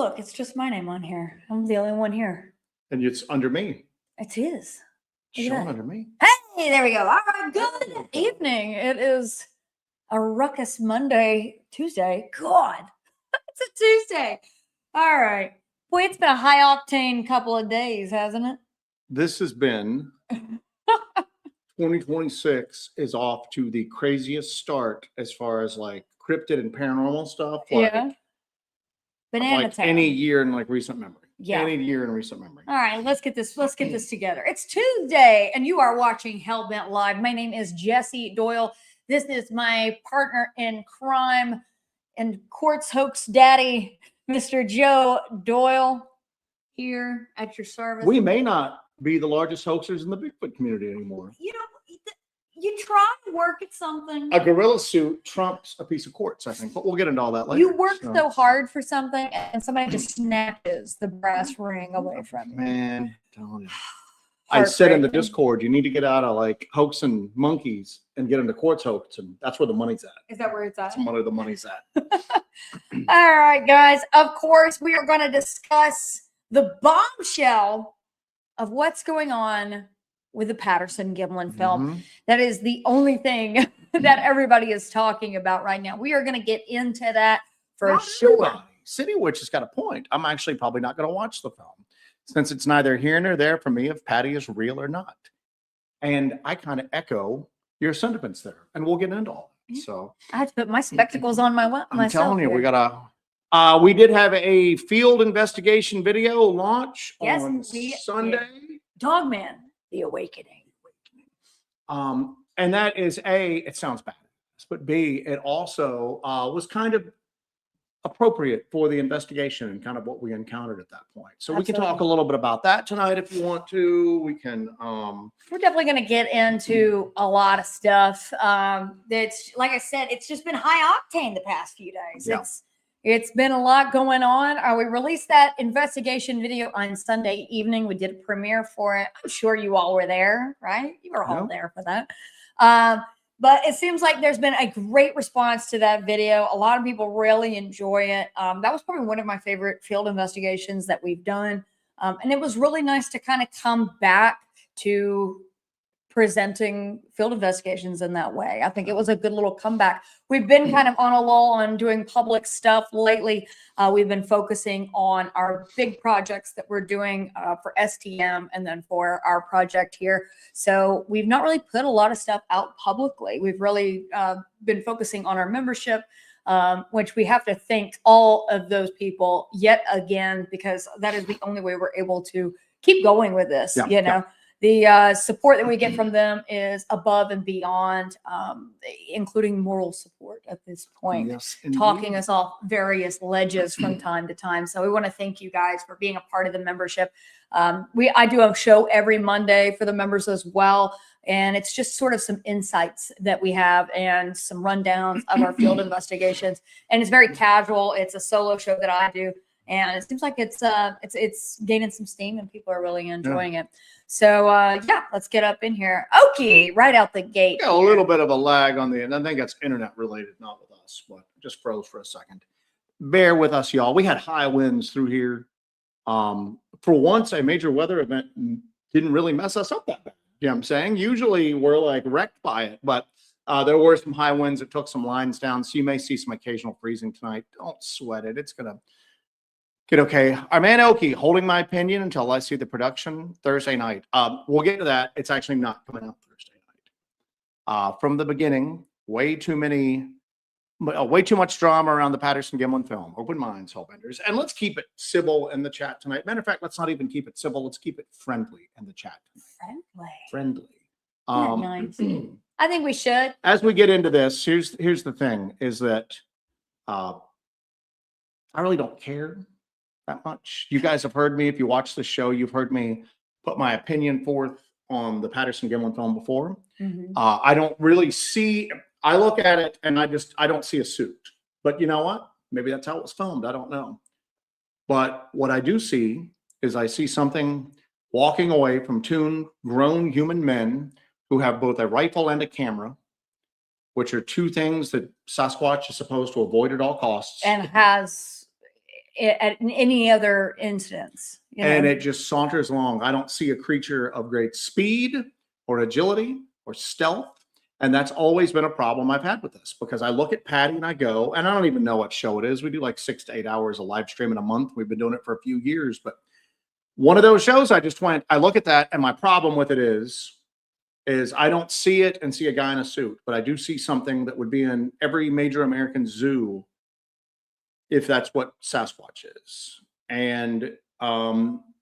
look, it's just my name on here. I'm the only one here. And it's under me. It is. Shown under me. Hey, there we go. All right, good evening. It is a ruckus Tuesday. God, it's a Tuesday. All right. Boy, it's been a high octane couple of days, hasn't it? This has been 2026 is off to the craziest start as far as like cryptid and paranormal stuff. Like, yeah. Banana like time. any year in like recent memory. Yeah. Any year in recent memory. All right, let's get this together. It's Tuesday, and you are watching Hellbent Live. My name is Jesse Doyle. This is my partner in crime and Courts Hoax Daddy, Mr. Joe Doyle, here at your service. We may not be the largest hoaxers in the Bigfoot community anymore. You know, you try to work at something. A gorilla suit trumps a piece of quartz, I think, but we'll get into all that later. You work so hard for something, and somebody just snatches the brass ring away from you. Man, telling you. I said in the Discord, you need to get out of like hoaxing monkeys and get into quartz hoax, and that's where the money's at. Is that where it's at? That's where the money's at. All right, guys. Of course, we are going to discuss the bombshell of what's going on with the Patterson-Gimlin film. Mm-hmm. That is the only thing that everybody is talking about right now. We are going to get into that for sure. City Witch has got a point. I'm actually probably not going to watch the film since it's neither here nor there for me if Patty is real or not. And I kind of echo your sentiments there, and we'll get into all that. So I have to put my spectacles on myself. I'm telling you, we gotta. We did have a field investigation video launch on Sunday. Dogman, The Awakening. And that is A, it sounds bad, but B, it also was kind of appropriate for the investigation and kind of what we encountered at that point. So we can talk a little bit about that tonight if you want to. We can we're definitely going to get into a lot of stuff. That's, like I said, it's just been high octane the past few days. Yeah. It's been a lot going on. We released that investigation video on Sunday evening. We did a premiere for it. I'm sure you all were there, right? You were all there for that. But it seems like there's been a great response to that video. A lot of people really enjoy it. That was probably one of my favorite field investigations that we've done. And it was really nice to kind of come back to presenting field investigations in that way. I think it was a good little comeback. We've been kind of on a lull on doing public stuff lately. We've been focusing on our big projects that we're doing for STM and then for our project here. So we've not really put a lot of stuff out publicly. We've really been focusing on our membership, which we have to thank all of those people yet again, because that is the only way we're able to keep going with this, you know. The support that we get from them is above and beyond, including moral support at this point, talking us off various ledges from time to time. So we want to thank you guys for being a part of the membership. I do a show every Monday for the members as well. And it's just sort of some insights that we have and some rundowns of our field investigations. And it's very casual. It's a solo show that I do. And it seems like it's gaining some steam and people are really enjoying it. So, yeah, let's get up in here. Okay, right out the gate. Yeah, a little bit of a lag on the end. I think that's internet related, not with us, but just froze for a second. Bear with us, y'all. We had high winds through here. For once, a major weather event didn't really mess us up that bad. You know what I'm saying? Usually we're like wrecked by it, but there were some high winds that took some lines down. So you may see some occasional freezing tonight. Don't sweat it. It's going to get okay. Our man Oki holding my opinion until I see the production Thursday night. We'll get to that. It's actually not coming out Thursday night. From the beginning, way too much drama around the Patterson-Gimlin film. Open minds, Hellbenders. And let's keep it civil in the chat tonight. Matter of fact, let's not even keep it civil. Let's keep it friendly in the chat tonight. Friendly. Nice. I think we should. As we get into this, here's the thing, is that I really don't care that much. You guys have heard me. If you watch the show, you've heard me put my opinion forth on the Patterson-Gimlin film before. I don't really see, I look at it and I don't see a suit. But you know what? Maybe that's how it was filmed. I don't know. But what I do see is I see something walking away from two grown human men who have both a rifle and a camera, which are two things that Sasquatch is supposed to avoid at all costs. And has at any other instance. And it just saunters along. I don't see a creature of great speed or agility or stealth. And that's always been a problem I've had with this, because I look at Patty and I go, and I don't even know what show it is. We do like 6 to 8 hours of live stream in a month. We've been doing it for a few years, but one of those shows I look at that, and my problem with it is I don't see it and see a guy in a suit, but I do see something that would be in every major American zoo if that's what Sasquatch is. And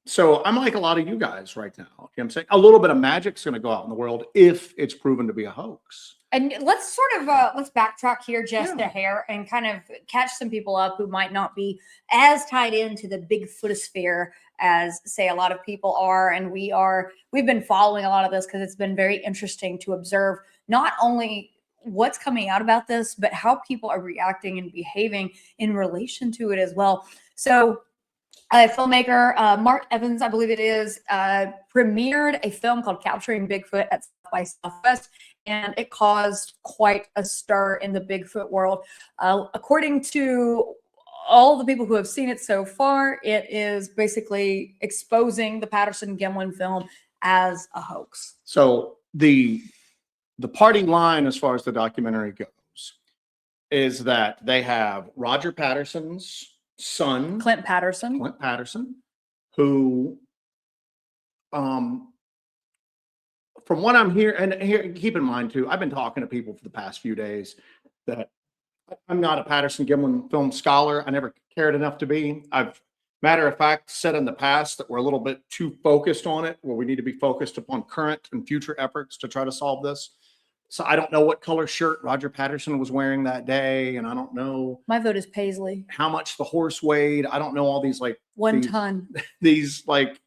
so I'm like a lot of you guys right now. You know what I'm saying? A little bit of magic's going to go out in the world if it's proven to be a hoax. And let's sort of let's backtrack here just a hair and kind of catch some people up who might not be as tied into the Bigfootosphere as, say, a lot of people are. And we've been following a lot of this because it's been very interesting to observe not only what's coming out about this, but how people are reacting and behaving in relation to it as well. So filmmaker Marq Evans, I believe it is, premiered a film called Capturing Bigfoot at South by Southwest, and it caused quite a stir in the Bigfoot world. According to all the people who have seen it so far, it is basically exposing the Patterson-Gimlin film as a hoax. So the party line, as far as the documentary goes, is that they have Roger Patterson's son, Clint Patterson, who, from what I'm hearing, and here, keep in mind too, I've been talking to people for the past few days that I'm not a Patterson-Gimlin film scholar. I never cared enough to be. I've, matter of fact, said in the past that we're a little bit too focused on it, where we need to be focused upon current and future efforts to try to solve this. So I don't know what color shirt Roger Patterson was wearing that day, and I don't know. My vote is Paisley. How much the horse weighed. I don't know all these like 1 ton. These like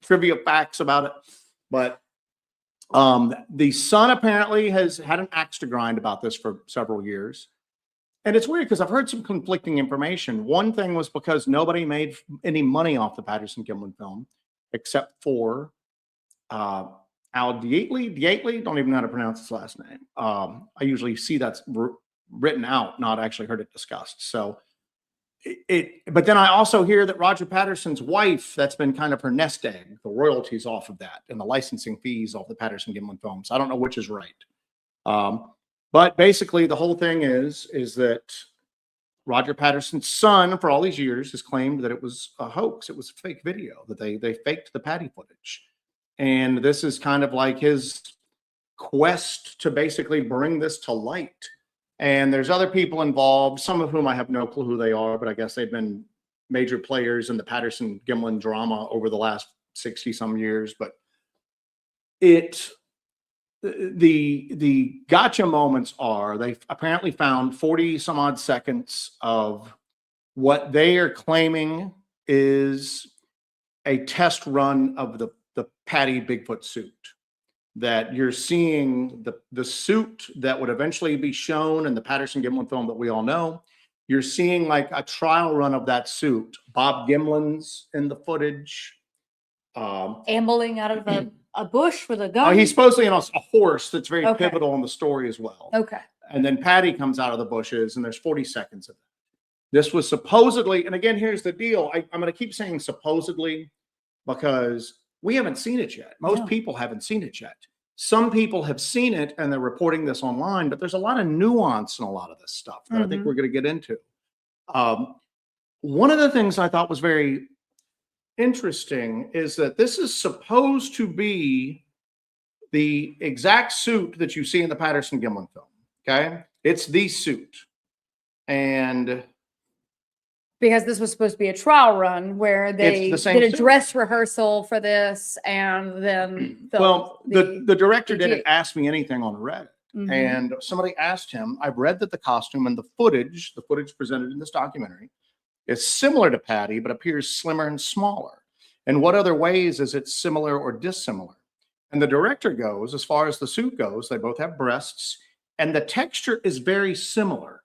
trivia facts about it. But the son apparently has had an axe to grind about this for several years. And it's weird because I've heard some conflicting information. One thing was because nobody made any money off the Patterson-Gimlin film, except for Al Dietley, don't even know how to pronounce his last name. I usually see that's written out, not actually heard it discussed. So but then I also hear that Roger Patterson's wife, that's been kind of her nest egg, the royalties off of that and the licensing fees off the Patterson-Gimlin films. I don't know which is right. But basically the whole thing is that Roger Patterson's son, for all these years, has claimed that it was a hoax. It was a fake video, that they faked the Patty footage. And this is kind of like his quest to basically bring this to light. And there's other people involved, some of whom I have no clue who they are, but I guess they've been major players in the Patterson-Gimlin drama over the last 60 some years. But the gotcha moments are, they apparently found 40 some odd seconds of what they are claiming is a test run of the Patty Bigfoot suit. That you're seeing the suit that would eventually be shown in the Patterson-Gimlin film that we all know. You're seeing like a trial run of that suit. Bob Gimlin's in the footage. Ambling out of a bush with a gun. He's supposedly a horse that's very pivotal in the story as well. Okay. And then Patty comes out of the bushes, and there's 40 seconds of that. This was supposedly, and again, here's the deal. I'm going to keep saying supposedly because we haven't seen it yet. Most people haven't seen it yet. Some people have seen it and they're reporting this online, but there's a lot of nuance in a lot of this stuff that I think we're going to get into. One of the things I thought was very interesting is that this is supposed to be the exact suit that you see in the Patterson-Gimlin film. Okay. It's the suit. And because this was supposed to be a trial run where they did a dress rehearsal for this and then the director didn't ask me anything on Reddit. And somebody asked him, I've read that the costume and the footage presented in this documentary is similar to Patty, but appears slimmer and smaller. And what other ways is it similar or dissimilar? And the director goes, as far as the suit goes, they both have breasts and the texture is very similar.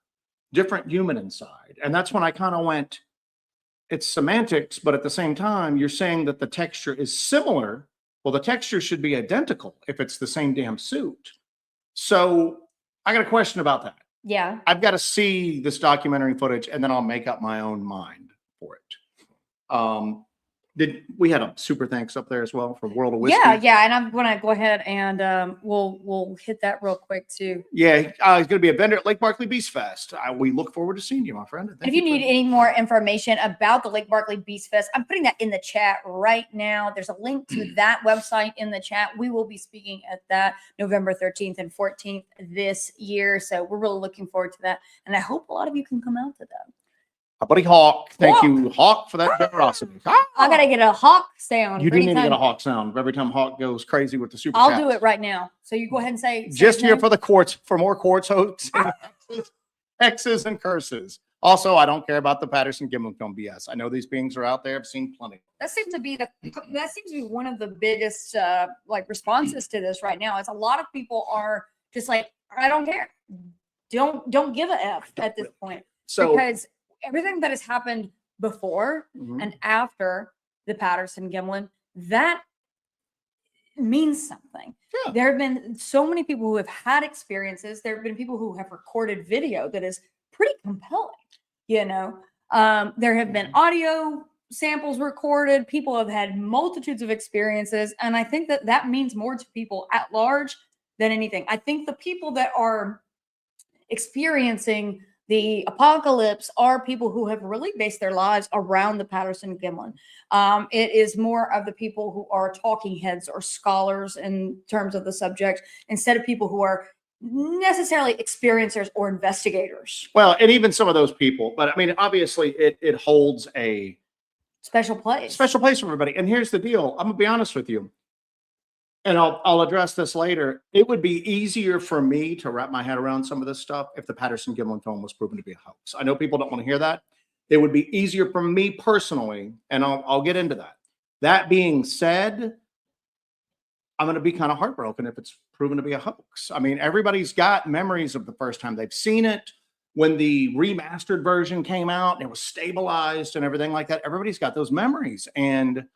Different human inside. And that's when I kind of went, it's semantics, but at the same time, you're saying that the texture is similar. Well, the texture should be identical if it's the same damn suit. So I got a question about that. Yeah. I've got to see this documentary footage and then I'll make up my own mind for it. We had a super thanks up there as well for World of Whiskey? Yeah, and I'm going to go ahead and we'll hit that real quick too. Yeah, he's going to be a vendor at Lake Barkley Beast Fest. We look forward to seeing you, my friend. If you need any more information about the Lake Barkley Beast Fest, I'm putting that in the chat right now. There's a link to that website in the chat. We will be speaking at that November 13th and 14th this year. So we're really looking forward to that. And I hope a lot of you can come out to that. Our buddy Hawk. Thank you, Hawk, for that generosity. I got to get a Hawk sound. You do need to get a Hawk sound every time Hawk goes crazy with the super I'll chats. do it right now. So you go ahead and say just here for the courts, for more courts, hoax, X's and curses. Also, I don't care about the Patterson-Gimlin Film BS. I know these beings are out there. I've seen plenty. That seems to be one of the biggest like responses to this right now. It's a lot of people are just like, I don't care. Don't give a F at this point. So because everything that has happened before and after the Patterson-Gimlin, that means something. Yeah. There have been so many people who have had experiences. There have been people who have recorded video that is pretty compelling. You know, there have been audio samples recorded. People have had multitudes of experiences. And I think that that means more to people at large than anything. I think the people that are experiencing the apocalypse are people who have really based their lives around the Patterson-Gimlin. It is more of the people who are talking heads or scholars in terms of the subject, instead of people who are necessarily experiencers or investigators. Well, and even some of those people, but I mean, obviously it holds a special place for everybody. And here's the deal. I'm gonna be honest with you. And I'll address this later. It would be easier for me to wrap my head around some of this stuff if the Patterson-Gimlin film was proven to be a hoax. I know people don't want to hear that. It would be easier for me personally, and I'll get into that. That being said, I'm going to be kind of heartbroken if it's proven to be a hoax. I mean, everybody's got memories of the first time they've seen it. When the remastered version came out and it was stabilized and everything like that, everybody's got those memories. And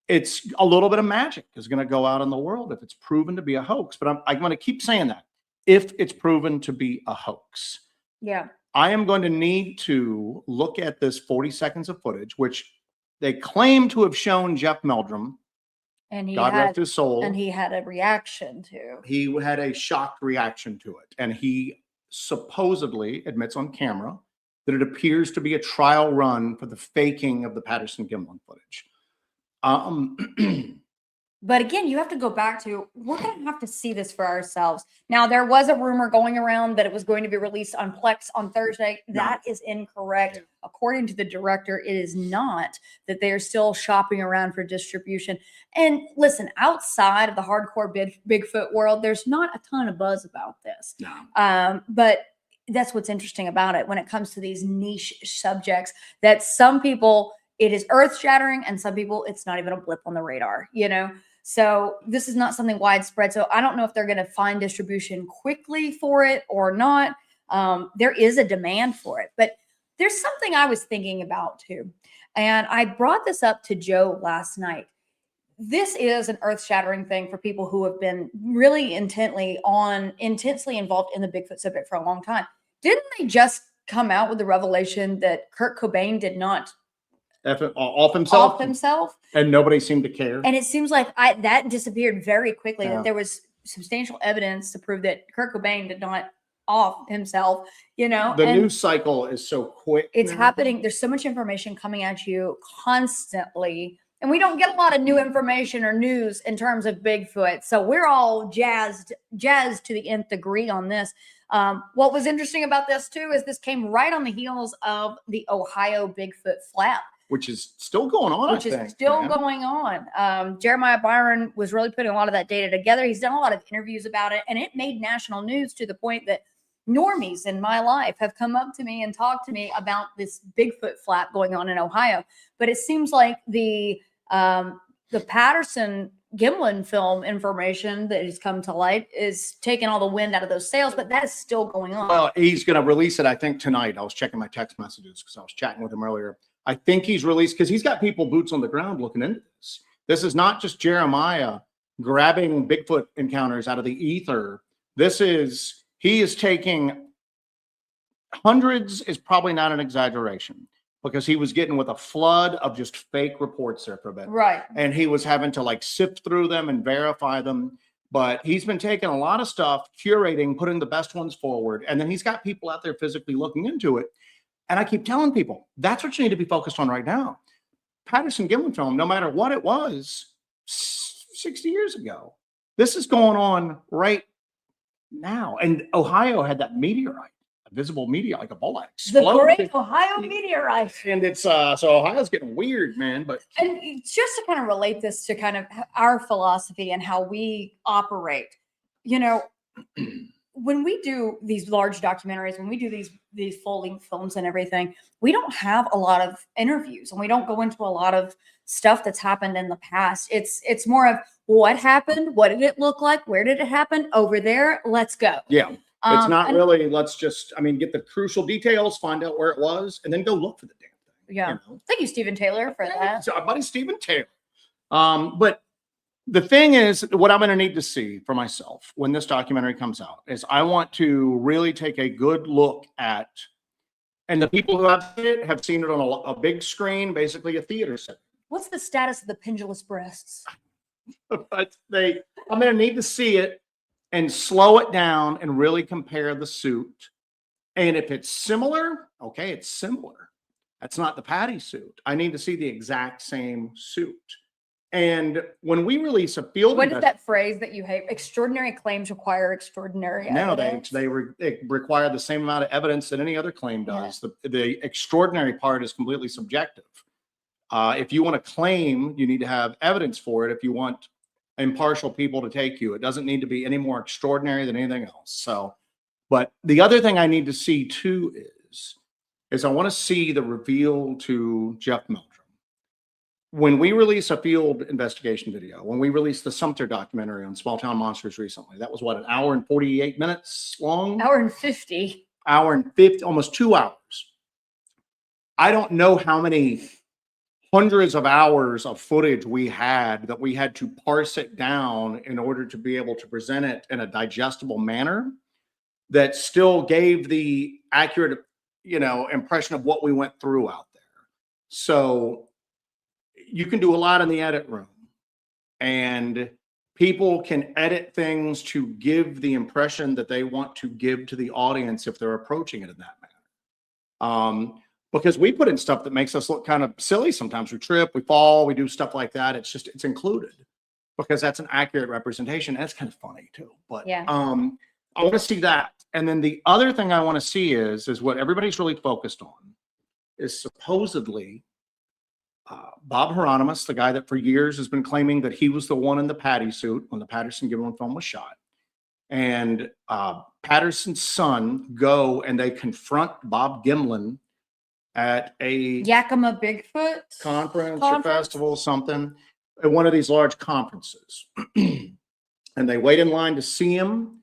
it's a little bit of magic is going to go out in the world if it's proven to be a hoax. But I'm going to keep saying that if it's proven to be a hoax. Yeah. I am going to need to look at this 40 seconds of footage, which they claim to have shown Jeff Meldrum. And he God rest his soul. And he had a reaction to. He had a shocked reaction to it. And he supposedly admits on camera that it appears to be a trial run for the faking of the Patterson-Gimlin footage. But again, you have to go back to, we're going to have to see this for ourselves. Now, there was a rumor going around that it was going to be released on Plex on Thursday. That is incorrect. Yeah. According to the director, it is not, that they are still shopping around for distribution. And listen, outside of the hardcore Bigfoot world, there's not a ton of buzz about this. No. But that's what's interesting about it when it comes to these niche subjects, that some people, it is earth-shattering, and some people, it's not even a blip on the radar, you know? So this is not something widespread. So I don't know if they're going to find distribution quickly for it or not. There is a demand for it. But there's something I was thinking about too. And I brought this up to Joe last night. This is an earth-shattering thing for people who have been really intensely involved in the Bigfoot subject for a long time. Didn't they just come out with the revelation that Kurt Cobain did not off himself, and nobody seemed to care? And it seems like that disappeared very quickly. Yeah. That there was substantial evidence to prove that Kurt Cobain did not off himself. You know, the news cycle is so quick. It's happening. There's so much information coming at you constantly, and we don't get a lot of new information or news in terms of Bigfoot. So we're all jazzed to the nth degree on this. What was interesting about this too is this came right on the heels of the Ohio Bigfoot flap, which is still going on. Going on. Jeremiah Byron was really putting a lot of that data together. He's done a lot of interviews about it, and it made national news to the point that normies in my life have come up to me and talked to me about this Bigfoot flap going on in Ohio. But it seems like the Patterson-Gimlin film information that has come to light is taking all the wind out of those sails, but that is still going on. Well, he's going to release it, I think, tonight. I was checking my text messages because I was chatting with him earlier. I think he's released, because he's got people boots on the ground looking into this. This is not just Jeremiah grabbing Bigfoot encounters out of the ether. He is taking hundreds, is probably not an exaggeration, because he was getting with a flood of just fake reports there for a bit. Right. And he was having to like sift through them and verify them. But he's been taking a lot of stuff, curating, putting the best ones forward. And then he's got people out there physically looking into it. And I keep telling people, that's what you need to be focused on right now. Patterson-Gimlin Film, no matter what it was 60 years ago, this is going on right now. And Ohio had that meteorite, a visible meteorite, like a bullet exploded. The Great Ohio Meteorite. And it's so Ohio's getting weird, man. But and just to kind of relate this to kind of our philosophy and how we operate, you know, when we do these large documentaries, when we do these full-length films and everything, we don't have a lot of interviews and we don't go into a lot of stuff that's happened in the past. It's more of what happened, what did it look like, where did it happen, over there, let's go. Yeah. It's not really, let's just, get the crucial details, find out where it was, and then go look for the damn thing. Yeah. Thank you, Stephen Taylor, for that. So our buddy Stephen Taylor. But the thing is, what I'm going to need to see for myself when this documentary comes out is I want to really take a good look at, and the people who have seen it on a big screen, basically a theater set. What's the status of the pendulous breasts? But I'm going to need to see it and slow it down and really compare the suit. And if it's similar, okay, it's similar. That's not the Patty suit. I need to see the exact same suit. And when we release a field, what is that phrase that you hate? Extraordinary claims require extraordinary evidence. They require the same amount of evidence that any other claim does. Yeah. The extraordinary part is completely subjective. If you want to claim, you need to have evidence for it. If you want impartial people to take you, it doesn't need to be any more extraordinary than anything else. So, but the other thing I need to see too is I want to see the reveal to Jeff Meldrum. When we release a field investigation video, when we released the Sumter documentary on small town monsters recently, that was what, an hour and 48 minutes long? Hour and 50. Hour and 50, almost 2 hours. I don't know how many hundreds of hours of footage we had that we had to parse it down in order to be able to present it in a digestible manner that still gave the accurate, impression of what we went through out there. So you can do a lot in the edit room, and people can edit things to give the impression that they want to give to the audience if they're approaching it in that manner. Because we put in stuff that makes us look kind of silly sometimes. We trip, we fall, we do stuff like that. It's included because that's an accurate representation. And it's kind of funny too. But yeah. I want to see that. And then the other thing I want to see is what everybody's really focused on is supposedly Bob Hieronymus, the guy that for years has been claiming that he was the one in the Patty suit when the Patterson-Gimlin film was shot. And Patterson's son go and they confront Bob Gimlin at a Yakima Bigfoot conference or festival, something, at one of these large conferences. And they wait in line to see him.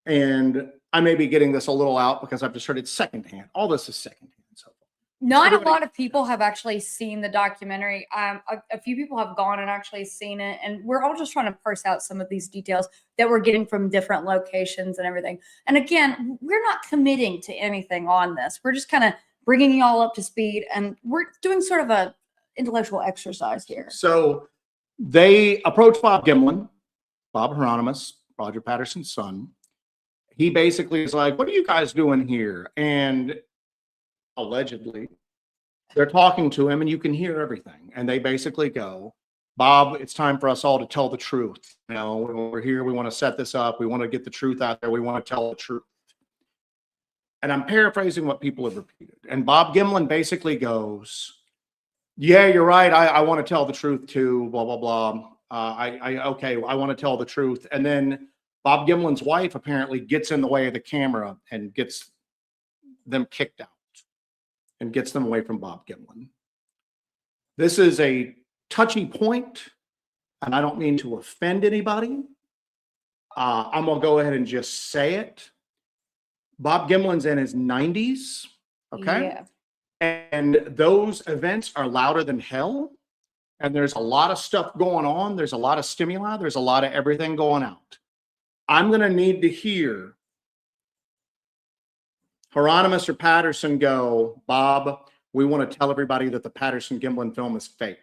And I may be getting this a little out because I've just heard it secondhand. All this is secondhand. So not a lot of people have actually seen the documentary. A few people have gone and actually seen it. And we're all just trying to parse out some of these details that we're getting from different locations and everything. And again, we're not committing to anything on this. We're just kind of bringing y'all up to speed, and we're doing sort of a intellectual exercise here. So they approached Bob Gimlin, Bob Hieronymus, Roger Patterson's son. He basically is like, what are you guys doing here? And allegedly, they're talking to him, and you can hear everything. And they basically go, Bob, it's time for us all to tell the truth. We're here. We want to set this up. We want to get the truth out there. We want to tell the truth. And I'm paraphrasing what people have repeated. And Bob Gimlin basically goes, yeah, you're right. I want to tell the truth too, blah, blah, blah. I want to tell the truth. And then Bob Gimlin's wife apparently gets in the way of the camera and gets them kicked out and gets them away from Bob Gimlin. This is a touchy point, and I don't mean to offend anybody. I'm going to go ahead and just say it. Bob Gimlin's in his 90s, okay? Yeah. And those events are louder than hell. And there's a lot of stuff going on. There's a lot of stimuli. There's a lot of everything going out. I'm going to need to hear Hieronymus or Patterson go, Bob, we want to tell everybody that the Patterson-Gimlin film is fake.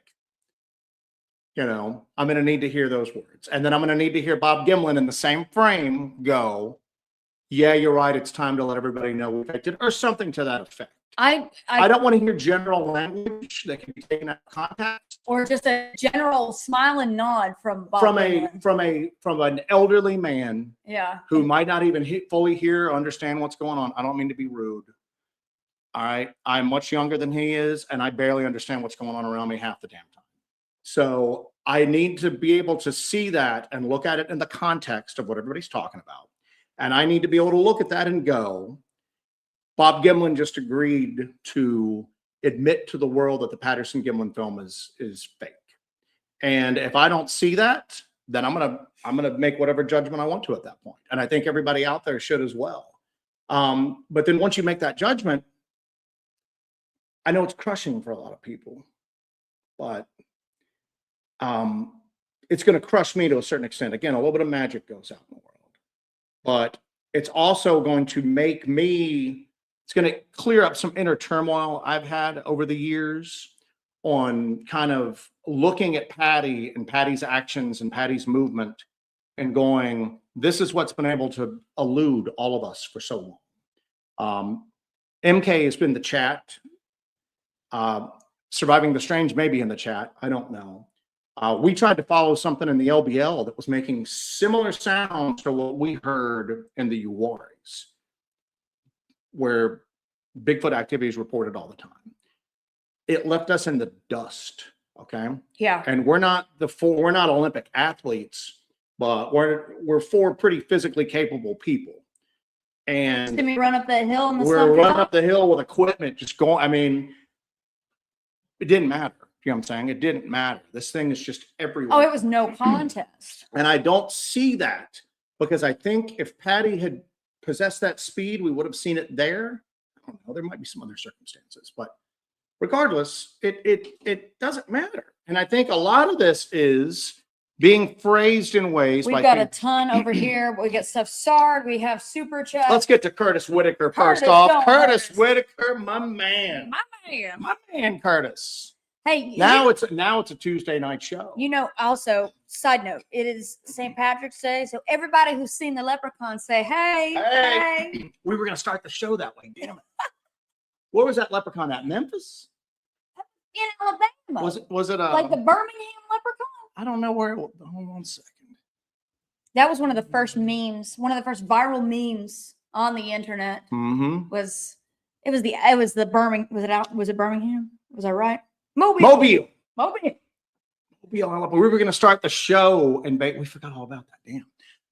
You know, I'm going to need to hear those words. And then I'm going to need to hear Bob Gimlin in the same frame go, yeah, you're right. It's time to let everybody know we faked it, or something to that effect. I don't want to hear general language that can be taken out of context, or just a general smile and nod from Bob Gimlin. from an elderly man, yeah, who might not even fully hear or understand what's going on. I don't mean to be rude. All right, I'm much younger than he is, and I barely understand what's going on around me half the damn time. So I need to be able to see that and look at it in the context of what everybody's talking about. And I need to be able to look at that and go, Bob Gimlin just agreed to admit to the world that the Patterson-Gimlin film is fake. And if I don't see that, then I'm gonna make whatever judgment I want to at that point. And I think everybody out there should as well. But then once you make that judgment, I know it's crushing for a lot of people, but it's going to crush me to a certain extent. Again, a little bit of magic goes out in the world, but it's also going to make me, it's going to clear up some inner turmoil I've had over the years on kind of looking at Patty and Patty's actions and Patty's movement and going, this is what's been able to elude all of us for so long. MK has been the chat. Surviving the Strange may be in the chat. I don't know. We tried to follow something in the LBL that was making similar sounds to what we heard in the Uwaris, where Bigfoot activity is reported all the time. It left us in the dust. Okay. Yeah. And we're not Olympic athletes, but we're four pretty physically capable people. And did we run up that hill? We're running up the hill with equipment, just going. I mean, it didn't matter. You know what I'm saying? It didn't matter. This thing is just everywhere. Oh, it was no contest. And I don't see that, because I think if Patty had possessed that speed, we would have seen it there. I don't know. There might be some other circumstances, but regardless, it doesn't matter. And I think a lot of this is being phrased in ways. We've got a ton over here. We got stuff SARD. We have super chat. Let's get to Curtis Whitaker first off. Curtis Whitaker, my man, Curtis. Hey, now it's a Tuesday night show. You know, also, side note, it is St. Patrick's Day, so everybody who's seen the leprechaun say, hey. We were gonna start the show that way. Damn it. Where was that leprechaun at? Memphis? In Alabama. Was it like the Birmingham leprechaun? I don't know where. Hold on 1 second. That was one of the first memes, one of the first viral memes on the internet. Mm-hmm. Was the Birmingham? Was it Birmingham? Was I right? Mobile. Alabama. We were going to start the show and we forgot all about that. Damn.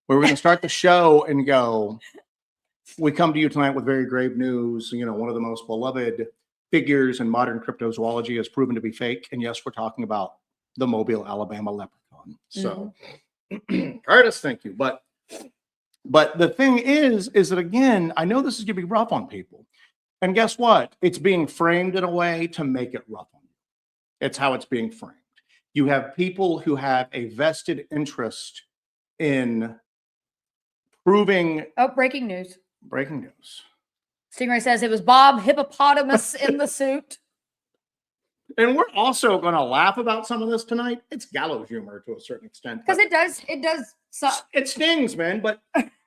We were going to start the show and go, we come to you tonight with very grave news. You know, one of the most beloved figures in modern cryptozoology has proven to be fake. And yes, we're talking about the Mobile, Alabama leprechaun. So, Curtis, thank you. But the thing is that, again, I know this is going to be rough on people. And guess what? It's being framed in a way to make it rough on you. It's how it's being framed. You have people who have a vested interest in proving. Oh, breaking news. Breaking news. Stingray says it was Bob Hippopotamus in the suit. And we're also going to laugh about some of this tonight. It's gallows humor to a certain extent. Because it does suck. It stings, man.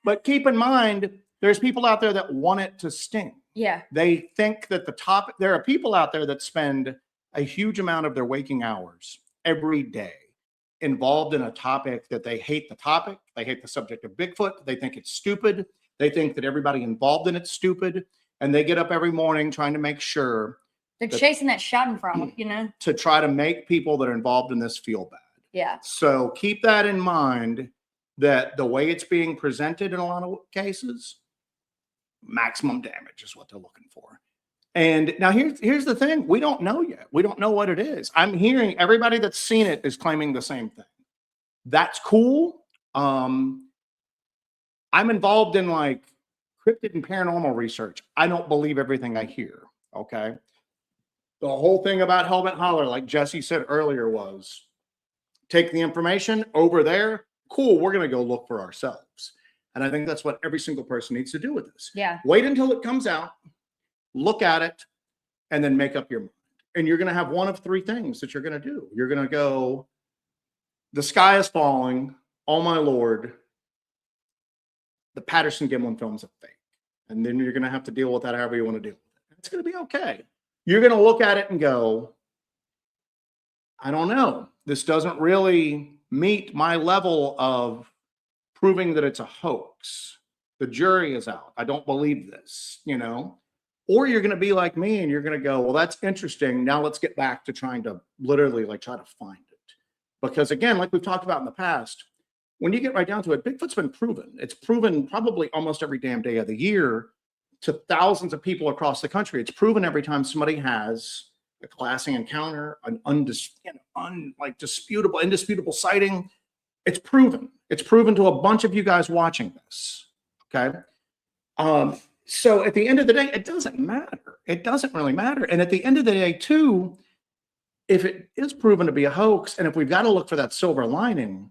But keep in mind, there's people out there that want it to sting. Yeah. They think that there are people out there that spend a huge amount of their waking hours every day involved in a topic that they hate the topic. They hate the subject of Bigfoot. They think it's stupid. They think that everybody involved in it's stupid. And they get up every morning trying to make sure they're chasing that schadenfreude, you know, to try to make people that are involved in this feel bad. Yeah. So keep that in mind, that the way it's being presented in a lot of cases, maximum damage is what they're looking for. And now here's the thing. We don't know yet. We don't know what it is. I'm hearing everybody that's seen it is claiming the same thing. That's cool. I'm involved in like cryptid and paranormal research. I don't believe everything I hear. Okay. The whole thing about Hellbent Holler, like Jesse said earlier, was take the information over there. Cool. We're going to go look for ourselves. And I think that's what every single person needs to do with this. Yeah. Wait until it comes out, look at it, and then make up your mind. And you're going to have one of three things that you're going to do. You're going to go, the sky is falling. Oh my Lord. The Patterson-Gimlin film's a fake. And then you're going to have to deal with that however you want to deal with it. It's going to be okay. You're going to look at it and go, I don't know. This doesn't really meet my level of proving that it's a hoax. The jury is out. I don't believe this, you know? Or you're going to be like me and you're going to go, well, that's interesting. Now let's get back to trying to literally like try to find it. Because again, like we've talked about in the past, when you get right down to it, Bigfoot's been proven. It's proven probably almost every damn day of the year to thousands of people across the country. It's proven every time somebody has a classing encounter, an indisputable sighting. It's proven. It's proven to a bunch of you guys watching this. Okay. So at the end of the day, it doesn't matter. It doesn't really matter. And at the end of the day, too, if it is proven to be a hoax, and if we've got to look for that silver lining,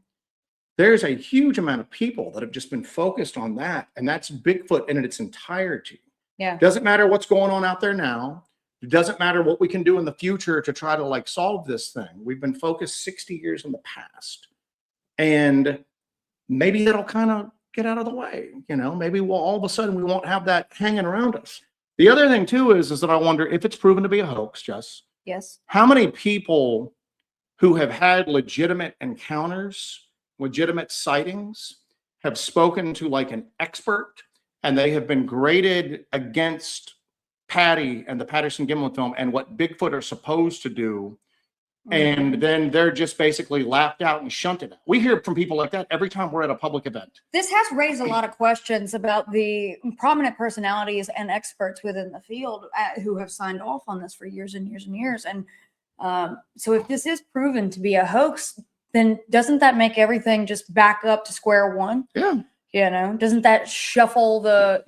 there's a huge amount of people that have just been focused on that. And that's Bigfoot in its entirety. Yeah. Doesn't matter what's going on out there now. It doesn't matter what we can do in the future to try to like solve this thing. We've been focused 60 years in the past. And maybe it'll kind of get out of the way. You know, maybe we'll all of a sudden we won't have that hanging around us. The other thing too is that I wonder if it's proven to be a hoax, Jess. Yes. How many people who have had legitimate encounters, legitimate sightings, have spoken to like an expert and they have been graded against Patty and the Patterson-Gimlin film and what Bigfoot are supposed to do. And then they're just basically laughed out and shunted. We hear from people like that every time we're at a public event. This has raised a lot of questions about the prominent personalities and experts within the field who have signed off on this for years and years and years. And so if this is proven to be a hoax, then doesn't that make everything just back up to square one? Yeah. You know, doesn't that shuffle the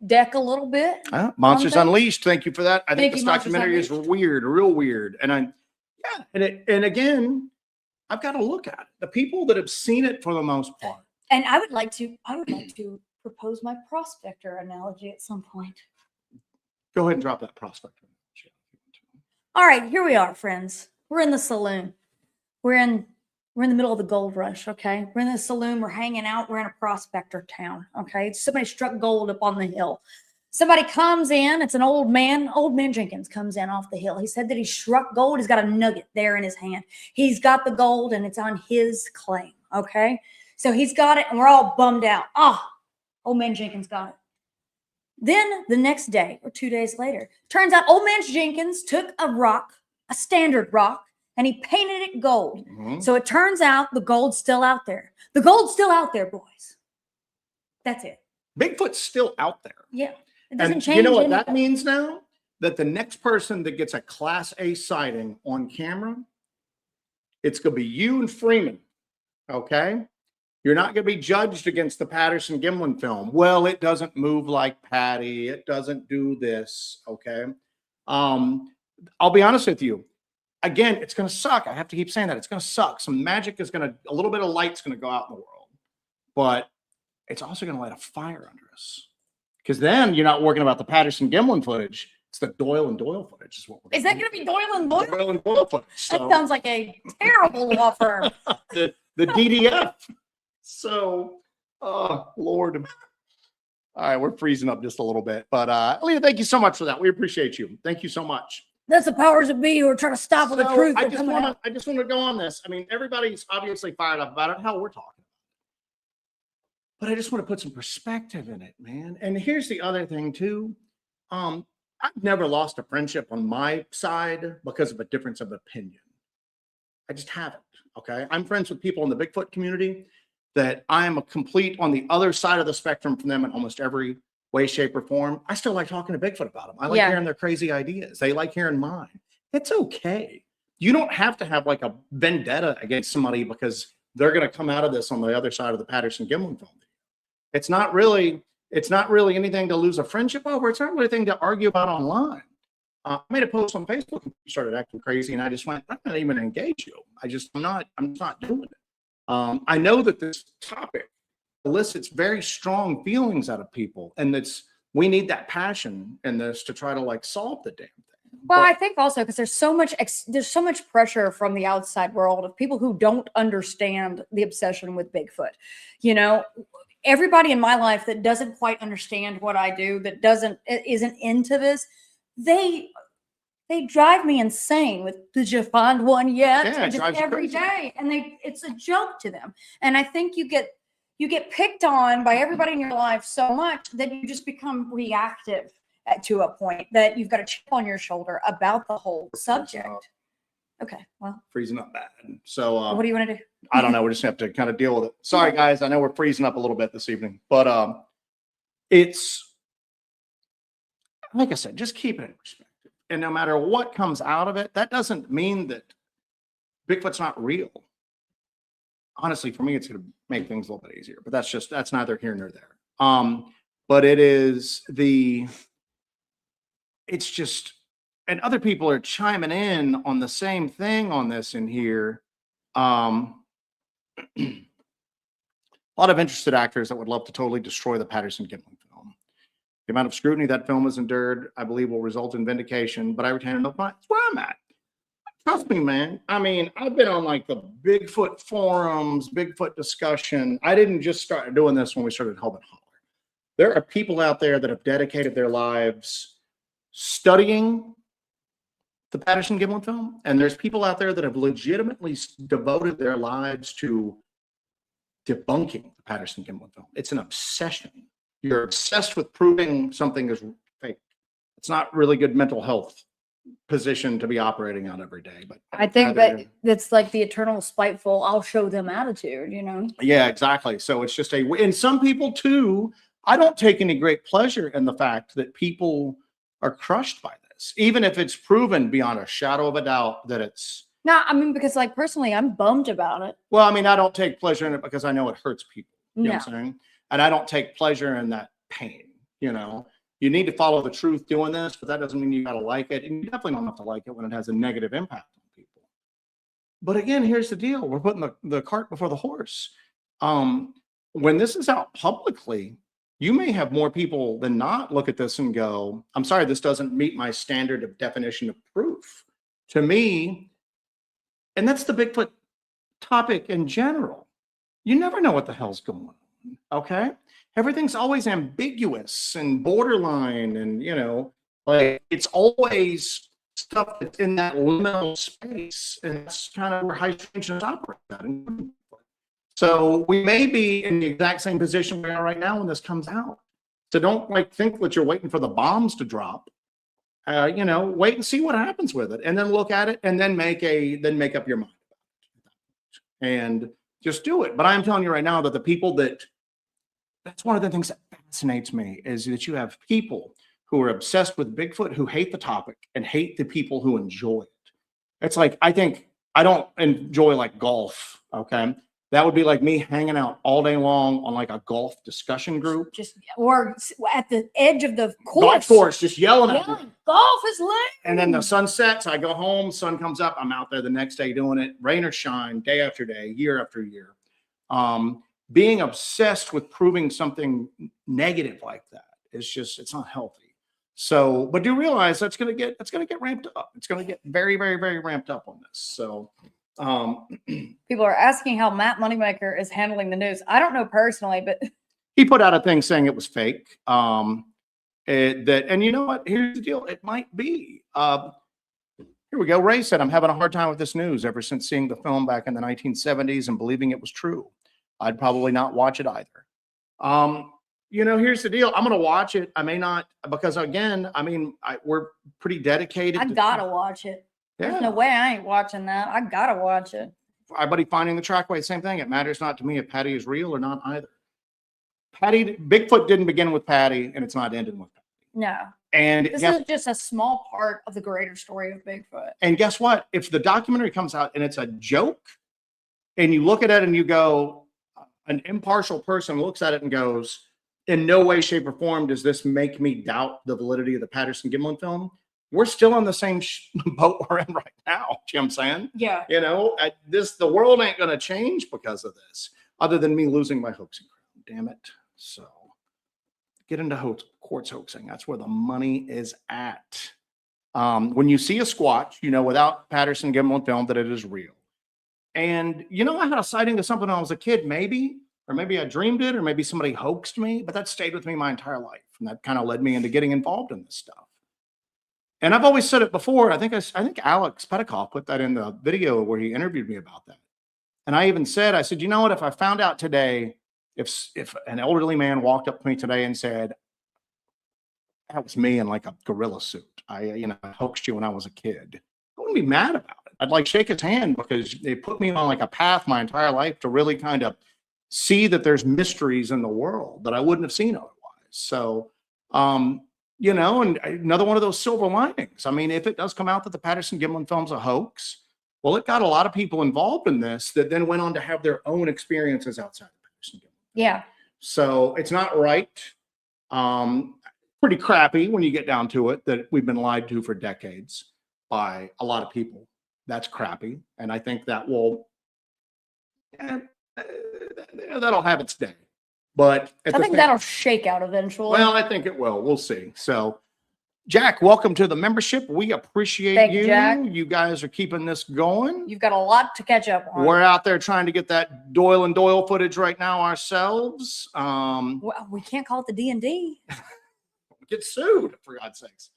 deck a little bit? Monsters Unleashed. Thank you for that. I think this Monsters documentary is weird, real weird. And and again, I've got to look at it. The people that have seen it for the most part. And I would like to propose my prospector analogy at some point. Go ahead and drop that prospector. All right, here we are, friends. We're in the saloon. We're in the middle of the gold rush, okay? We're in the saloon, we're hanging out, we're in a prospector town, okay? Somebody struck gold up on the hill. Somebody comes in, it's an old man Jenkins comes in off the hill. He said that he struck gold. He's got a nugget there in his hand. He's got the gold and it's on his claim, okay? So he's got it and we're all bummed out. Old man Jenkins got it. Then the next day or 2 days later, turns out old man Jenkins took a rock, a standard rock, and he painted it gold. So it turns out the gold's still out there. The gold's still out there, boys. That's it. Bigfoot's still out there. Yeah. It doesn't change. You know what anything. that means now? That the next person that gets a Class A sighting on camera, it's going to be you and Freeman. Okay? You're not going to be judged against the Patterson-Gimlin film. Well, it doesn't move like Patty. It doesn't do this. Okay? I'll be honest with you. Again, it's going to suck. I have to keep saying that. It's going to suck. Some magic is going to, a little bit of light's going to go out in the world. But it's also going to light a fire under us. Because then you're not working about the Patterson-Gimlin footage. It's the Doyle and Doyle footage. Is that going to be Doyle and Doyle? Doyle and Doyle footage. So. That sounds like a terrible law firm. the DDF. So, Lord. All right, we're freezing up just a little bit. But Leah, thank you so much for that. We appreciate you. Thank you so much. That's the powers that be who are trying to stop the truth. I just want to go on this. I mean, everybody's obviously fired up about it. Hell, we're talking. But I just want to put some perspective in it, man. And here's the other thing too. I've never lost a friendship on my side because of a difference of opinion. I just haven't. Okay. I'm friends with people in the Bigfoot community that I am a complete on the other side of the spectrum from them in almost every way, shape, or form. I still like talking to Bigfoot about them. I like hearing their crazy ideas. They like hearing mine. It's okay. You don't have to have like a vendetta against somebody because they're going to come out of this on the other side of the Patterson-Gimlin film. It's not really anything to lose a friendship over. It's not really anything to argue about online. I made a post on Facebook and started acting crazy, and I just went, I'm not even gonna engage you. I'm not doing it. I know that this topic elicits very strong feelings out of people, and we need that passion in this to try to like solve the damn thing. Well, I think also because there's so much pressure from the outside world of people who don't understand the obsession with Bigfoot. You know, everybody in my life that doesn't quite understand what I do, that isn't into this, they drive me insane with, did you find one yet? Yeah, it just drives you every crazy. day, and it's a joke to them. And I think you get picked on by everybody in your life so much that you just become reactive to a point that you've got a chip on your shoulder about the whole subject. Okay, well, freezing up bad. So what do you want to do? I don't know. We just have to kind of deal with it. Sorry, guys. I know we're freezing up a little bit this evening, but it's like I said, just keep it in perspective. And no matter what comes out of it, that doesn't mean that Bigfoot's not real. Honestly, for me, it's going to make things a little bit easier, but that's neither here nor there. But it's just, and other people are chiming in on the same thing on this in here. A lot of interested actors that would love to totally destroy the Patterson-Gimlin film. The amount of scrutiny that film has endured, I believe, will result in vindication, but I retain an open mind. That's where I'm at. Trust me, man. I mean, I've been on like the Bigfoot forums, Bigfoot discussion. I didn't just start doing this when we started Hellbent Holler. There are people out there that have dedicated their lives studying the Patterson-Gimlin film, and there's people out there that have legitimately devoted their lives to debunking the Patterson-Gimlin film. It's an obsession. You're obsessed with proving something is fake. It's not really good mental health position to be operating on every day. But I think that's like the eternal spiteful, I'll show them attitude, you know? Yeah, exactly. So it's just and some people too, I don't take any great pleasure in the fact that people are crushed by this, even if it's proven beyond a shadow of a doubt that it's. No, I mean, because like personally, I'm bummed about it. Well, I mean, I don't take pleasure in it because I know it hurts people. You know what I'm saying? And I don't take pleasure in that pain, you know? You need to follow the truth doing this, but that doesn't mean you got to like it. And you definitely don't have to like it when it has a negative impact on people. But again, here's the deal. We're putting the cart before the horse. When this is out publicly, you may have more people than not look at this and go, I'm sorry, this doesn't meet my standard of definition of proof. To me, and that's the Bigfoot topic in general. You never know what the hell's going on, okay? Everything's always ambiguous and borderline, and you know, like it's always stuff that's in that liminal space, and that's kind of where high strangeness operates at. So we may be in the exact same position we are right now when this comes out. So don't like think that you're waiting for the bombs to drop. You know, wait and see what happens with it, and then look at it, and then make up your mind about it, and just do it. But I'm telling you right now that the people that's one of the things that fascinates me is that you have people who are obsessed with Bigfoot who hate the topic and hate the people who enjoy it. It's like, I think I don't enjoy like golf. Okay. That would be like me hanging out all day long on like a golf discussion group. Or at the edge of the course. Golf course, just yelling at me. Golf is lame. And then the sun sets, I go home, sun comes up, I'm out there the next day doing it, rain or shine, day after day, year after year. Being obsessed with proving something negative like that is just, it's not healthy. So, but do realize that's going to get ramped up. It's going to get very, very, very ramped up on this. So, people are asking how Matt Moneymaker is handling the news. I don't know personally, but he put out a thing saying it was fake. And you know what? Here's the deal. It might be. Here we go. Ray said, I'm having a hard time with this news ever since seeing the film back in the 1970s and believing it was true. I'd probably not watch it either. You know, here's the deal. I'm going to watch it. I may not, because again, I mean, we're pretty dedicated. I gotta watch it. Yeah. There's no way I ain't watching that. I gotta watch it. Our buddy Finding the Trackway, same thing. It matters not to me if Patty is real or not either. Bigfoot didn't begin with Patty, and it's not ending with Patty. No. And this is just a small part of the greater story of Bigfoot. And guess what? If the documentary comes out and it's a joke, and you look at it and you go, an impartial person looks at it and goes, in no way, shape, or form does this make me doubt the validity of the Patterson-Gimlin film. We're still on the same boat we're in right now. You know what I'm saying? Yeah. You know, the world ain't going to change because of this, other than me losing my hoaxing crown. Damn it. So get into quartz hoaxing. That's where the money is at. When you see a Squatch, you know without Patterson-Gimlin Film that it is real. And you know, I had a sighting of something when I was a kid, maybe, or maybe I dreamed it, or maybe somebody hoaxed me, but that stayed with me my entire life, and that kind of led me into getting involved in this stuff. And I've always said it before. I think Alex Petikoff put that in the video where he interviewed me about that. And I even said, I said, you know what? If I found out today, if an elderly man walked up to me today and said, that was me in like a gorilla suit, I hoaxed you when I was a kid, I wouldn't be mad about it. I'd like shake his hand, because they put me on like a path my entire life to really kind of see that there's mysteries in the world that I wouldn't have seen otherwise. So, you know, and another one of those silver linings. I mean, if it does come out that the Patterson-Gimlin film's a hoax, well, it got a lot of people involved in this that then went on to have their own experiences outside of Patterson-Gimlin. Yeah. So it's not right. Pretty crappy when you get down to it, that we've been lied to for decades by a lot of people. That's crappy. And I think that will, that'll have its day. But I think that'll shake out eventually. Well, I think it will. We'll see. So, Jack, welcome to the membership. We appreciate Thank you, Jack. You guys are keeping this going. You've got a lot to catch up on. We're out there trying to get that Doyle and Doyle footage right now ourselves. Well, we can't call it the D&D. Get sued, for God's sakes.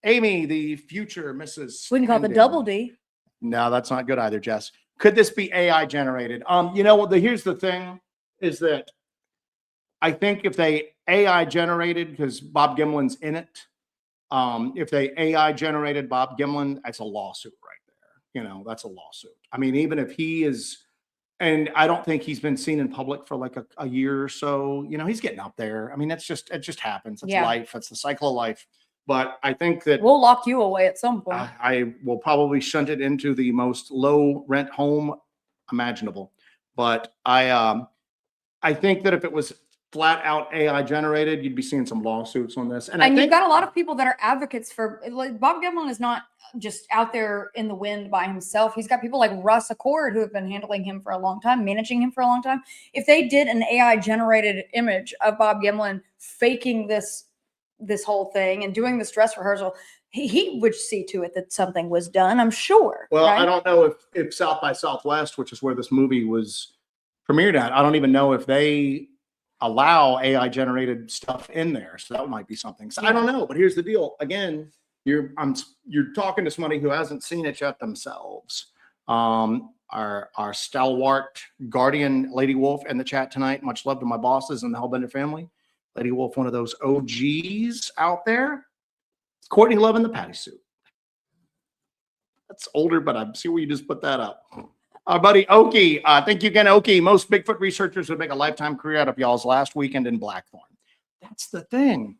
Amy, the future Mrs. We can call it the double D. No, that's not good either, Jess. Could this be AI generated? You know what? Here's the thing, is that I think if they AI generated, because Bob Gimlin's in it, if they AI generated Bob Gimlin, that's a lawsuit right there. You know, that's a lawsuit. I mean, even if he is, and I don't think he's been seen in public for like a year or so. You know, he's getting up there. I mean, it just happens. It's life. It's the cycle of life. But I think that we'll lock you away at some point. I will probably shunt it into the most low rent home imaginable. But I think that if it was flat out AI generated, you'd be seeing some lawsuits on this. And you've got a lot of people that are advocates for, like, Bob Gimlin is not just out there in the wind by himself. He's got people like Russ Accord who have been handling him for a long time, managing him for a long time. If they did an AI generated image of Bob Gimlin faking this whole thing and doing this dress rehearsal, he would see to it that something was done, I'm sure. Well, right? I don't know if South by Southwest, which is where this movie was premiered at, I don't even know if they allow AI generated stuff in there. So that might be something. So I don't know, but here's the deal. Again, you're talking to somebody who hasn't seen it yet themselves. Our stalwart guardian, Lady Wolf, in the chat tonight. Much love to my bosses and the Hellbent family. Lady Wolf, one of those OGs out there. Courtney loving the patty suit. That's older, but I see where you just put that up. Our buddy Okie, thank you again, Okie. Most Bigfoot researchers would make a lifetime career out of y'all's last weekend in Blackthorn. That's the thing.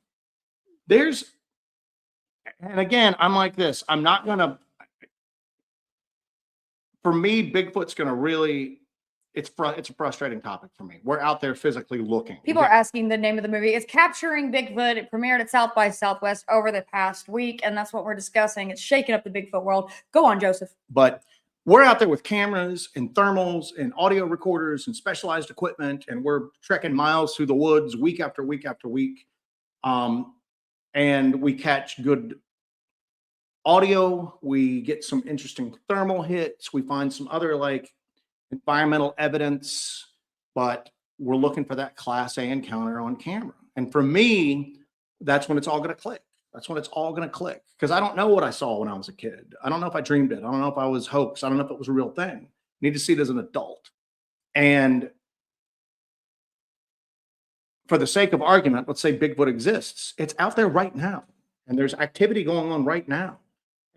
And again, I'm like this. I'm not going to, for me, Bigfoot's going to really, it's a frustrating topic for me. We're out there physically looking. People are asking the name of the movie. It's Capturing Bigfoot. It premiered at South by Southwest over the past week, and that's what we're discussing. It's shaking up the Bigfoot world. Go on, Joseph. But we're out there with cameras and thermals and audio recorders and specialized equipment, and we're trekking miles through the woods week after week after week. And we catch good audio. We get some interesting thermal hits. We find some other like environmental evidence, but we're looking for that Class A encounter on camera. And for me, that's when it's all going to click. That's when it's all going to click, because I don't know what I saw when I was a kid. I don't know if I dreamed it. I don't know if I was hoax. I don't know if it was a real thing. I need to see it as an adult. And for the sake of argument, let's say Bigfoot exists. It's out there right now, and there's activity going on right now.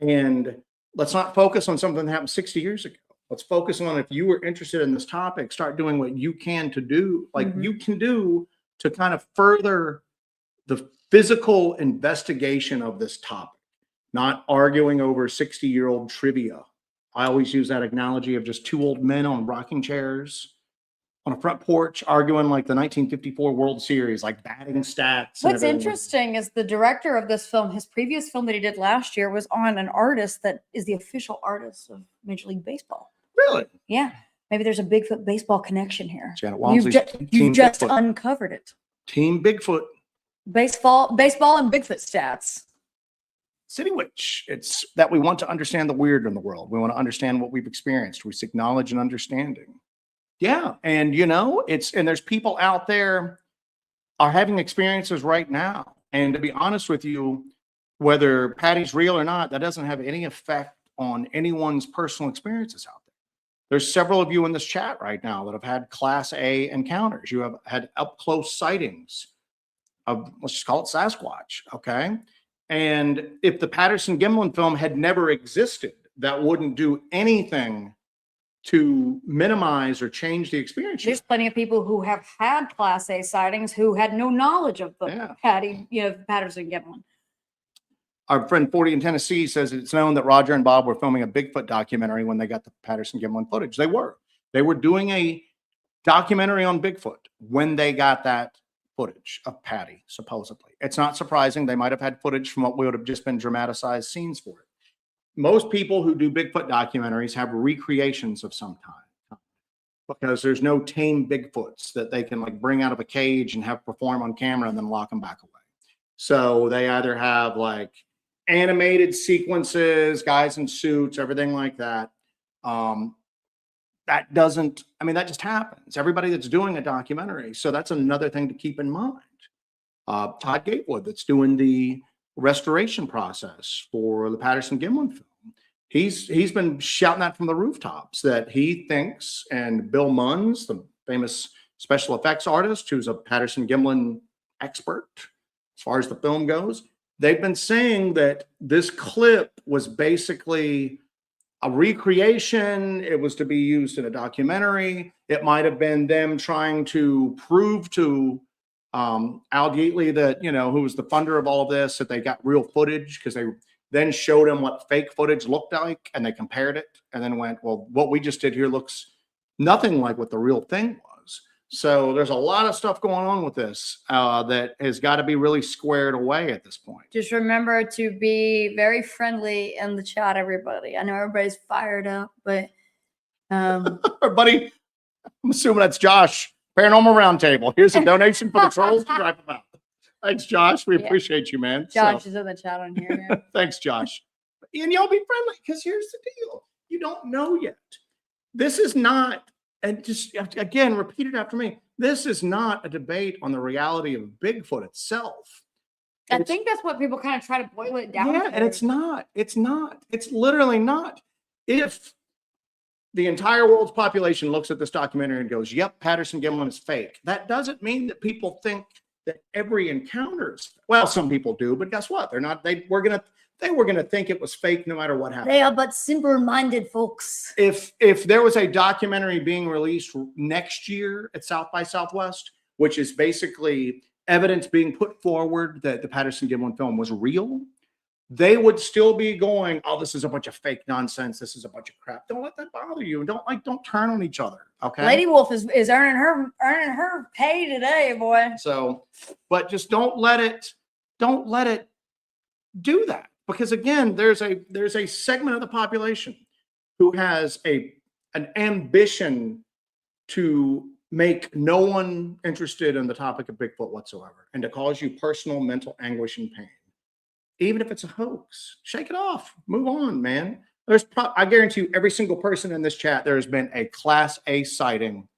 And let's not focus on something that happened 60 years ago. Let's focus on, if you were interested in this topic, start doing what you can to do, like you can do to kind of further the physical investigation of this topic, not arguing over 60-year-old trivia. I always use that analogy of just two old men on rocking chairs on a front porch arguing like the 1954 World Series, like batting stats. What's interesting is the director of this film, his previous film that he did last year was on an artist that is the official artist of Major League Baseball. Really? Yeah. Maybe there's a Bigfoot baseball connection here. Janet You've just uncovered it. Team Bigfoot. Baseball and Bigfoot stats. city witch. It's that we want to understand the weird in the world. We want to understand what we've experienced. We seek knowledge and understanding. Yeah. And and there's people out there are having experiences right now. And to be honest with you, whether Patty's real or not, that doesn't have any effect on anyone's personal experiences out there. There's several of you in this chat right now that have had Class A encounters. You have had up close sightings of, let's just call it Sasquatch. Okay. And if the Patterson-Gimlin film had never existed, that wouldn't do anything to minimize or change the experience. There's plenty of people who have had Class A sightings who had no knowledge of the Patterson-Gimlin. Our friend 40 in Tennessee says it's known that Roger and Bob were filming a Bigfoot documentary when they got the Patterson-Gimlin footage. They were doing a documentary on Bigfoot when they got that footage of Patty, supposedly. It's not surprising. They might have had footage from what would have just been dramatized scenes for it. Most people who do Bigfoot documentaries have recreations of some kind because there's no tame Bigfoots that they can like bring out of a cage and have perform on camera and then lock them back away. So they either have like animated sequences, guys in suits, everything like that. That just happens. Everybody that's doing a documentary. So that's another thing to keep in mind. Todd Gatewood, that's doing the restoration process for the Patterson-Gimlin film. He's been shouting that from the rooftops that he thinks, and Bill Munns, the famous special effects artist who's a Patterson-Gimlin expert as far as the film goes, they've been saying that this clip was basically a recreation. It was to be used in a documentary. It might have been them trying to prove to Al Gately that, who was the funder of all of this, that they got real footage, because they then showed him what fake footage looked like and they compared it and then went, well, what we just did here looks nothing like what the real thing was. So there's a lot of stuff going on with this that has got to be really squared away at this point. Just remember to be very friendly in the chat, everybody. I know everybody's fired up, but buddy, I'm assuming that's Josh. Paranormal Roundtable. Here's a donation for the trolls to drive them out. Thanks, Josh. We appreciate you, man. Josh is in the chat on here. Yeah. Thanks, Josh. And y'all be friendly, because here's the deal. You don't know yet. This is not, and just again, repeat it after me. This is not a debate on the reality of Bigfoot itself. I think that's what people kind of try to boil it down to. And it's not. It's not. It's literally not. If the entire world's population looks at this documentary and goes, yep, Patterson-Gimlin is fake, that doesn't mean that people think that every encounter is, well, some people do, but guess what? They're not, they were going to think it was fake no matter what happened. They are but simple-minded folks. If there was a documentary being released next year at South by Southwest, which is basically evidence being put forward that the Patterson-Gimlin film was real, they would still be going, oh, this is a bunch of fake nonsense. This is a bunch of crap. Don't let that bother you. Don't turn on each other. Okay. Lady Wolf is earning her pay today, boy. So, but just don't let it do that. Because again, there's a segment of the population who has an ambition to make no one interested in the topic of Bigfoot whatsoever, and to cause you personal mental anguish and pain. Even if it's a hoax, shake it off, move on, man. I guarantee you, every single person in this chat, there has been a Class A sighting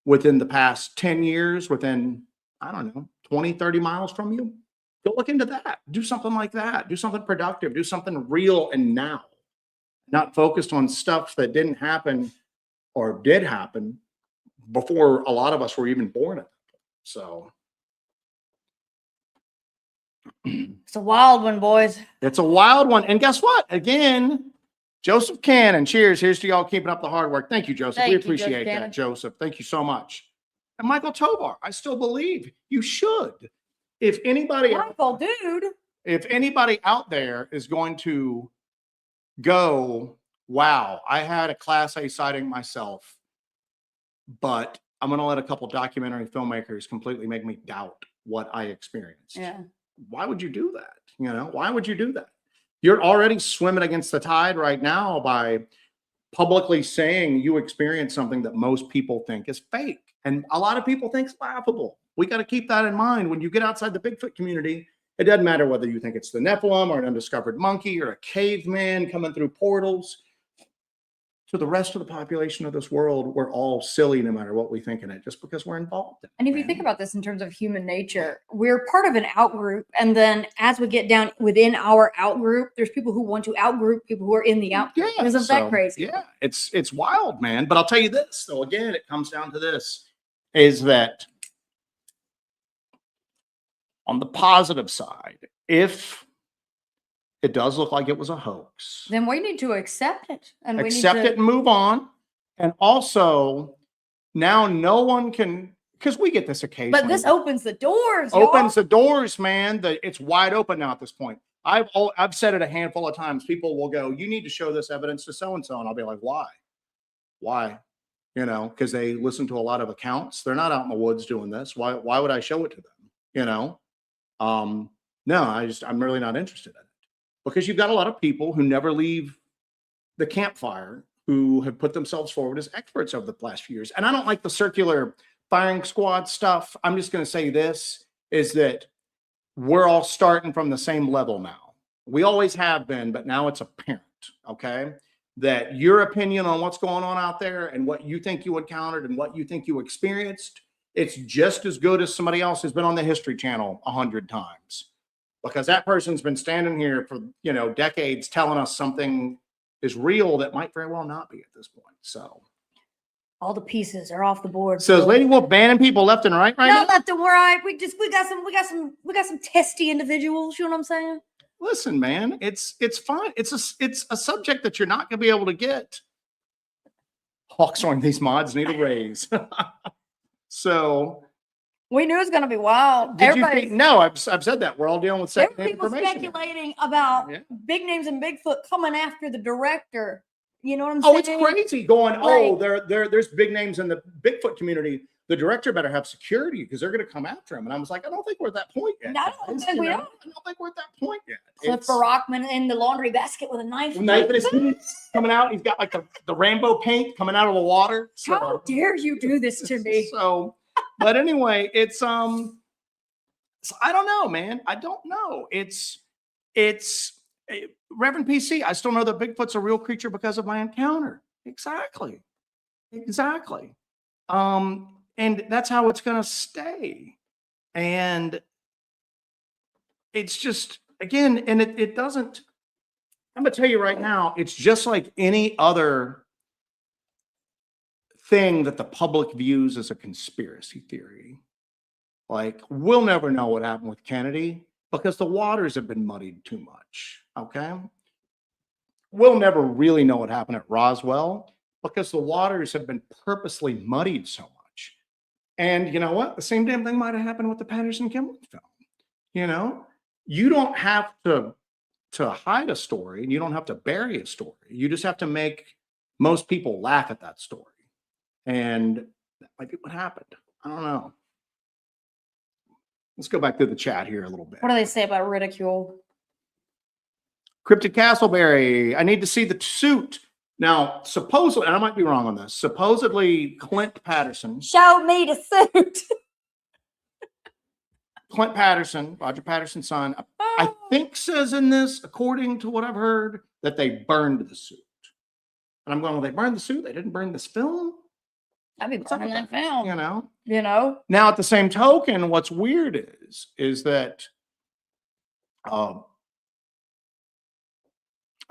within the past 10 years, within, I don't know, 20, 30 miles from you. Go look into that. Do something like that. Do something productive. Do something real and now. Not focused on stuff that didn't happen or did happen before a lot of us were even born. So it's a wild one, boys. It's a wild one. And guess what? Again, Joseph Cannon. Cheers. Here's to y'all keeping up the hard work. Thank you, Joseph. We appreciate that, Joseph. Thank you so much. And Michael Tovar, I still believe you should. If anybody out there is going to go, wow, I had a Class A sighting myself, but I'm going to let a couple documentary filmmakers completely make me doubt what I experienced. Yeah. Why would you do that? Why would you do that? You're already swimming against the tide right now by publicly saying you experienced something that most people think is fake. And a lot of people think it's laughable. We got to keep that in mind when you get outside the Bigfoot community It doesn't matter whether you think it's the Nephilim or an undiscovered monkey or a caveman coming through portals. To the rest of the population of this world, we're all silly no matter what we think in it, just because we're involved in it. And if you think about this in terms of human nature, we're part of an outgroup. And then as we get down within our outgroup, there's people who want to outgroup people who are in the outgroup. Yeah, Isn't that crazy? Yeah, it's wild, man. But I'll tell you this, though, again, it comes down to this, is that on the positive side, if it does look like it was a hoax, then we need to accept it. And we accept need to, it and move on. And also, now no one can, because we get this occasionally. but this opens the doors. Opens the doors, man. It's wide open now at this point. I've said it a handful of times. People will go, "You need to show this evidence to so and so," and I'll be like, "Why? Why?" You know, because they listen to a lot of accounts. They're not out in the woods doing this. Why would I show it to them? You know, no, I'm really not interested in it. Because you've got a lot of people who never leave the campfire who have put themselves forward as experts over the last few years. And I don't like the circular firing squad stuff. I'm just going to say this, is that we're all starting from the same level now. We always have been, but now it's apparent, okay? That your opinion on what's going on out there and what you think you encountered and what you think you experienced, it's just as good as somebody else who's been on the History Channel 100 times. Because that person's been standing here for, decades telling us something is real that might very well not be at this point. So all the pieces are off the board. So is Lady Wolf banning people left and right now? Not left and right. We got some testy individuals. You know what I'm saying? Listen, man, it's fine. It's a subject that you're not going to be able to get. Hawks on these mods need a raise. So we knew it was going to be wild. Did you think? No, I've said that. We're all dealing with second people information. Speculating about big names and Bigfoot coming after the director. You know what I'm saying? Oh, it's crazy. Going, there's big names in the Bigfoot community. The director better have security because they're going to come after him. And I was like, I don't think we're at that point yet. No, I don't think we're at that point yet. Cliff Rockman in the laundry basket with a knife. Knife in his teeth coming out. He's got like the Rambo paint coming out of the water. So, how dare you do this to me? So, but anyway, it's I don't know, man. I don't know. It's Reverend PC. I still know that Bigfoot's a real creature because of my encounter. Exactly. And that's how it's going to stay. And it's just, again, and it doesn't, I'm going to tell you right now, it's just like any other thing that the public views as a conspiracy theory. Like, we'll never know what happened with Kennedy because the waters have been muddied too much, okay? We'll never really know what happened at Roswell because the waters have been purposely muddied so much. And you know what? The same damn thing might have happened with the Patterson-Gimlin film. You know, you don't have to hide a story and you don't have to bury a story. You just have to make most people laugh at that story. And that might be what happened. I don't know. Let's go back to the chat here a little bit. What do they say about ridicule? Cryptid Castleberry, I need to see the suit. Now, supposedly, and I might be wrong on this, supposedly Clint Patterson. Show me the suit. Clint Patterson, Roger Patterson's son, I think says in this, according to what I've heard, that they burned the suit. And I'm going, well, they burned the suit? They didn't burn this film? I'd be burning that film. You know? Now, at the same token, what's weird is that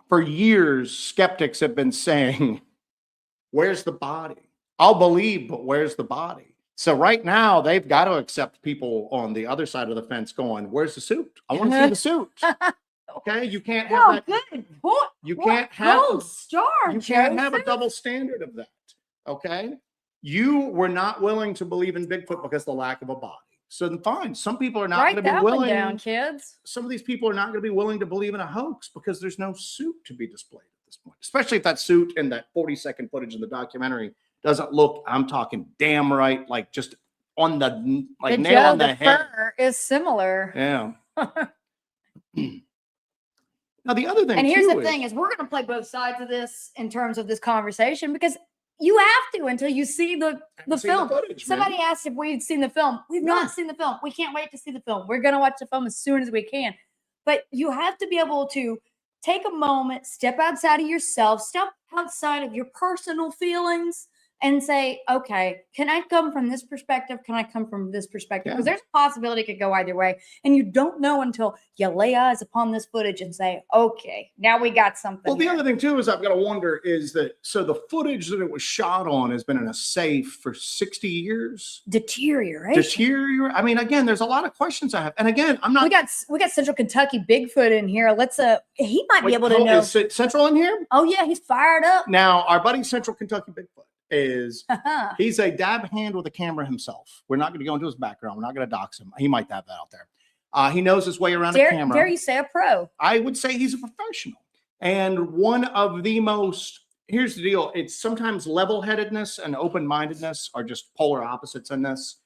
for years, skeptics have been saying, where's the body? I'll believe, but where's the body? So right now, they've got to accept people on the other side of the fence going, where's the suit? I want to see the suit. Okay, you can't have that. Good point. You can't have you can't have a double standard of that. Okay, you were not willing to believe in Bigfoot because of the lack of a body. So then fine, some people are not going to be willing. Write that one down, kids. Some of these people are not going to be willing to believe in a hoax because there's no suit to be displayed at this point. Especially if that suit and that 40-second footage in the documentary doesn't look, I'm talking damn right, like just on the nail on the head. Fur is similar. Yeah. Now the other thing, and here's the thing: is we're going to play both sides of this in terms of this conversation because you have to until you see the film. footage, Somebody man. asked if we'd seen the film. We've not seen the film. We can't wait to see the film. We're going to watch the film as soon as we can. But you have to be able to take a moment, step outside of yourself, step outside of your personal feelings, and say, okay, can I come from this perspective? Can I come from this perspective? Because there's a possibility it could go either way. And you don't know until you lay eyes upon this footage and say, okay, now we got something. Well, the other thing too is I've got to wonder is that, so the footage that it was shot on has been in a safe for 60 years. Deterioration. I mean, again, there's a lot of questions I have. And again, I'm not. We got Central Kentucky Bigfoot in here. Let's he might be able to know. Is Central in here? Oh yeah, he's fired up. Now, our buddy Central Kentucky Bigfoot he's a dab hand with a camera himself. We're not going to go into his background. We're not going to dox him. He might have that out there. He knows his way around a camera. Dare you say a pro? I would say he's a professional. And one of the most, here's the deal. It's sometimes level-headedness and open-mindedness are just polar opposites in this.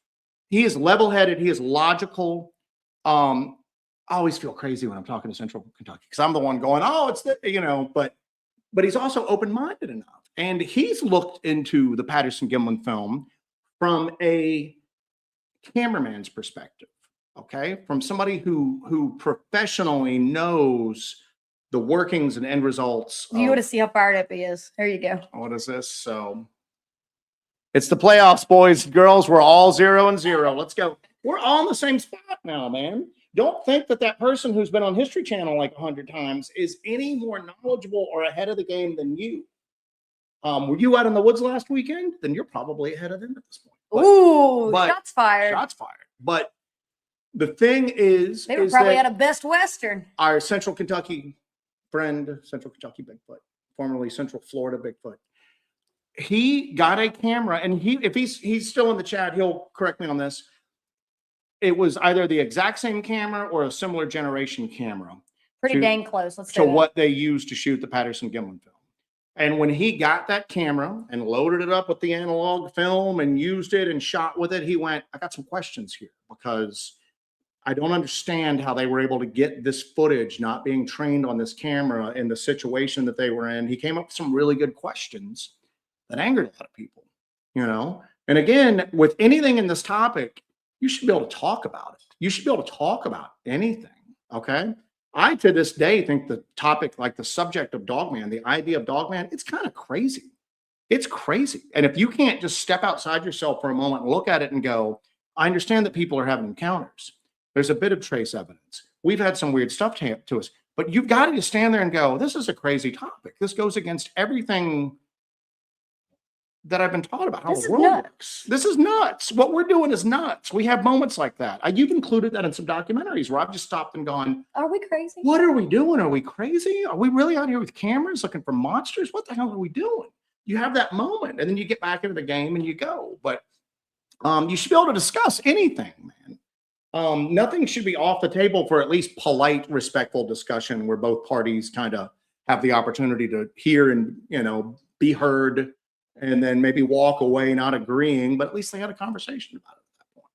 He is level-headed. He is logical. I always feel crazy when I'm talking to Central Kentucky because I'm the one going, oh, it's the, but he's also open-minded enough. And he's looked into the Patterson-Gimlin film from a cameraman's perspective, okay? From somebody who professionally knows the workings and end results. You want to see how fired up he is. There you go. What is this? So it's the playoffs, boys and girls. We're all 0-0. Let's go. We're all in the same spot now, man. Don't think that person who's been on History Channel like 100 times is any more knowledgeable or ahead of the game than you. Were you out in the woods last weekend? Then you're probably ahead of them at this point. But Shots fired. Shots fired. But the thing is, they were probably at a Best Western. Our Central Kentucky friend, Central Kentucky Bigfoot, formerly Central Florida Bigfoot, he got a camera, and if he's still in the chat, he'll correct me on this. It was either the exact same camera or a similar generation camera. Pretty dang close. To what they used to shoot the Patterson-Gimlin film. And when he got that camera and loaded it up with the analog film and used it and shot with it, he went, I got some questions here because I don't understand how they were able to get this footage not being trained on this camera in the situation that they were in. He came up with some really good questions that angered a lot of people, And again, with anything in this topic, you should be able to talk about it. You should be able to talk about anything, okay? I, to this day, think the topic, like the subject of Dogman, the idea of Dogman, it's kind of crazy. It's crazy. And if you can't just step outside yourself for a moment and look at it and go, I understand that people are having encounters. There's a bit of trace evidence. We've had some weird stuff to us. But you've got to just stand there and go, this is a crazy topic. This goes against everything that I've been taught about how the world works. This is nuts. What we're doing is nuts. We have moments like that. You've included that in some documentaries where I've just stopped and gone, are we crazy? What are we doing? Are we crazy? Are we really out here with cameras looking for monsters? What the hell are we doing? You have that moment and then you get back into the game and you go. But you should be able to discuss anything, man. Nothing should be off the table for at least polite, respectful discussion where both parties kind of have the opportunity to hear and, be heard. And then maybe walk away not agreeing, but at least they had a conversation about it at that point.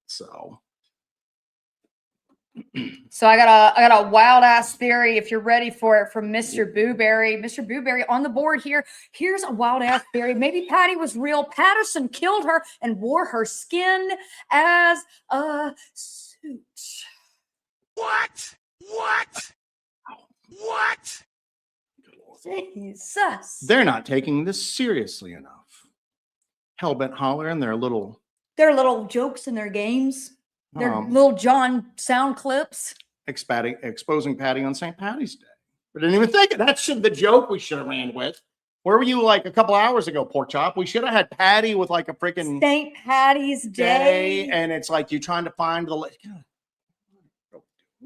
So I got a wild ass theory if you're ready for it from Mr. Booberry. Mr. Booberry on the board here. Here's a wild ass theory. Maybe Patty was real. Patterson killed her and wore her skin as a suit. What? Jesus. They're not taking this seriously enough. Hellbent holler and their little jokes in their games. Their little John sound clips. Exposing Patty on St. Patty's Day. We didn't even think it. That's the joke we should have ran with. Where were you like a couple hours ago, Pork Chop? We should have had Patty with like a freaking St. Patty's Day. And it's like you trying to find the.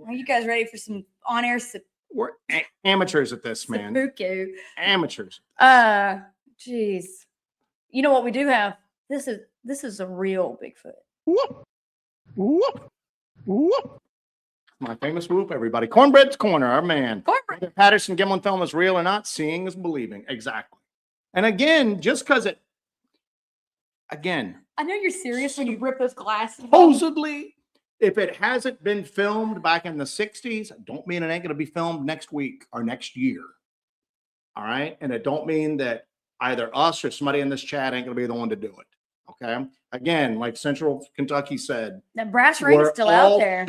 Are you guys ready for some on-air? We're amateurs at this, man. Seppuku. Amateurs. Jeez. You know what we do have? This is a real Bigfoot. Whoop. Whoop. Whoop. My famous whoop, everybody. Cornbread's Corner, our man. Cornbread. Whether Patterson-Gimlin film is real or not, seeing is believing. Exactly. And again, just because I know you're serious when you rip those glasses. Supposedly, if it hasn't been filmed back in the 60s, don't mean it ain't going to be filmed next week or next year. All right. And it don't mean that either us or somebody in this chat ain't going to be the one to do it. Okay. Again, like Central Kentucky said, that brass ring's still out there.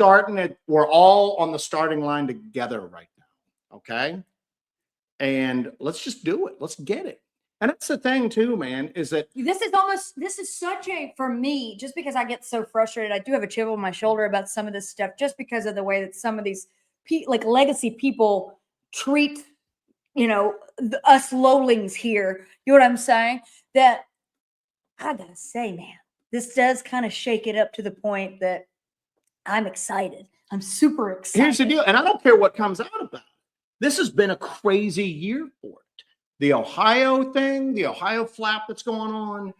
We're all on the starting line together right now. Okay. And let's just do it. Let's get it. And that's the thing too, man, is that this is such a, for me, just because I get so frustrated, I do have a chip on my shoulder about some of this stuff, just because of the way that some of these like legacy people treat, you know, us lowlings here. You know what I'm saying? That I gotta say, man, this does kind of shake it up to the point that I'm excited. I'm super excited. Here's the deal, and I don't care what comes out of that. This has been a crazy year for it. The Ohio thing, the Ohio flap that's going on.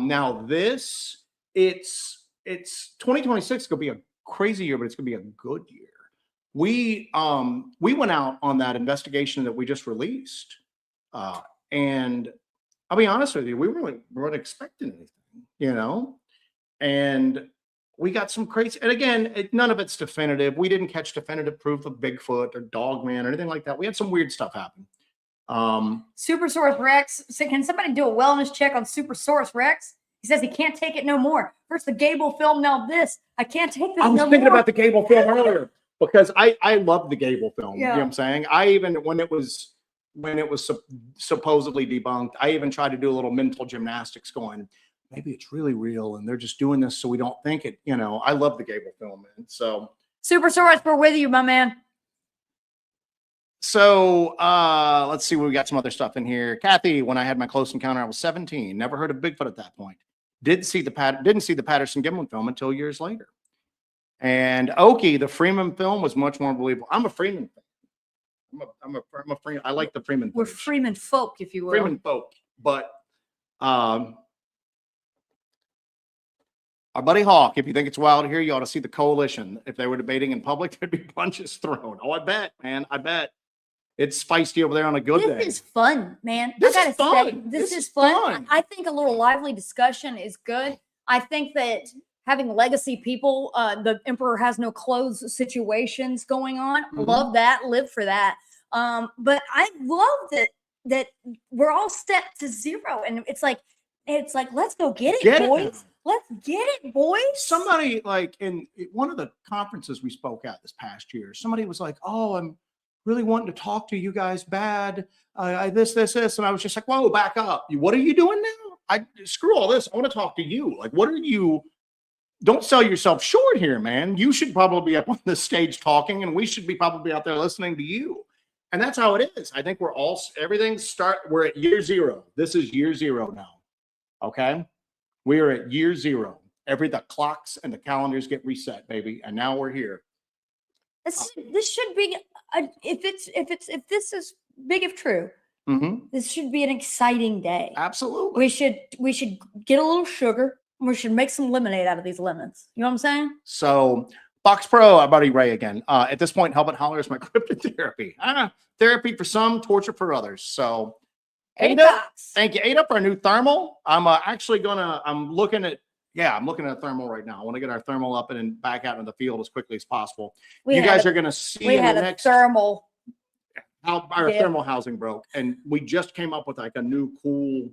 Now this, it's 2026 gonna be a crazy year, but it's gonna be a good year. We went out on that investigation that we just released, and I'll be honest with you, we weren't expecting anything, you know, and we got some crazy. And again, none of it's definitive. We didn't catch definitive proof of Bigfoot or Dogman or anything like that. We had some weird stuff happen. Supersaurus Rex. So can somebody do a wellness check on Supersaurus Rex? He says he can't take it no more. First the Gable film, now this. I can't take this. I was thinking about the Gable film earlier because I love the Gable film. Yeah. You know what I'm saying? I even when it was supposedly debunked, I even tried to do a little mental gymnastics going, maybe it's really real and they're just doing this so we don't think it, you know. I love the Gable film, man. So Supersaurus, we're with you, my man. So let's see, we got some other stuff in here. Kathy, when I had my close encounter, I was 17. Never heard of Bigfoot at that point. Didn't see the Patterson-Gimlin film until years later. And Okie, the Freeman film was much more believable. I'm a Freeman fan. I'm a Freeman. I like the Freeman. We're Freeman folk, if you will. Freeman folk. But our buddy Hawk, if you think it's wild here, you ought to see the coalition. If they were debating in public, there'd be punches thrown. Oh, I bet, man. I bet. It's feisty over there on a good day. This is fun, man. This I gotta is fun. say, this is fun. I think a little lively discussion is good. I think that having legacy people, the Emperor Has No Clothes situations going on, love that, live for that. But I love that we're all stepped to zero, and it's like let's go get it, boys. Let's get it, boys. Somebody, like in one of the conferences we spoke at this past year, somebody was like, "Oh, I'm really wanting to talk to you guys bad. This. And I was just like, whoa, back up. What are you doing now? Screw all this. I want to talk to you. Like, what are you? Don't sell yourself short here, man. You should probably be up on the stage talking, and we should be probably out there listening to you. And that's how it is. I think we're at year zero. This is year zero now. Okay. We are at year zero. The clocks and the calendars get reset, baby. And now we're here. This should be if this is big if true. This should be an exciting day. Absolutely. We should get a little sugar. We should make some lemonade out of these lemons. You know what I'm saying? So Box Pro, our buddy Ray again. At this point, Hellbent Holler is my cryptid therapy. Therapy for some, torture for others. So thank you. Ate up our new thermal. I'm looking at a thermal right now. I want to get our thermal up and then back out in the field as quickly as possible. You guys are going to see in the next thermal. How our thermal housing broke, and we just came up with like a new cool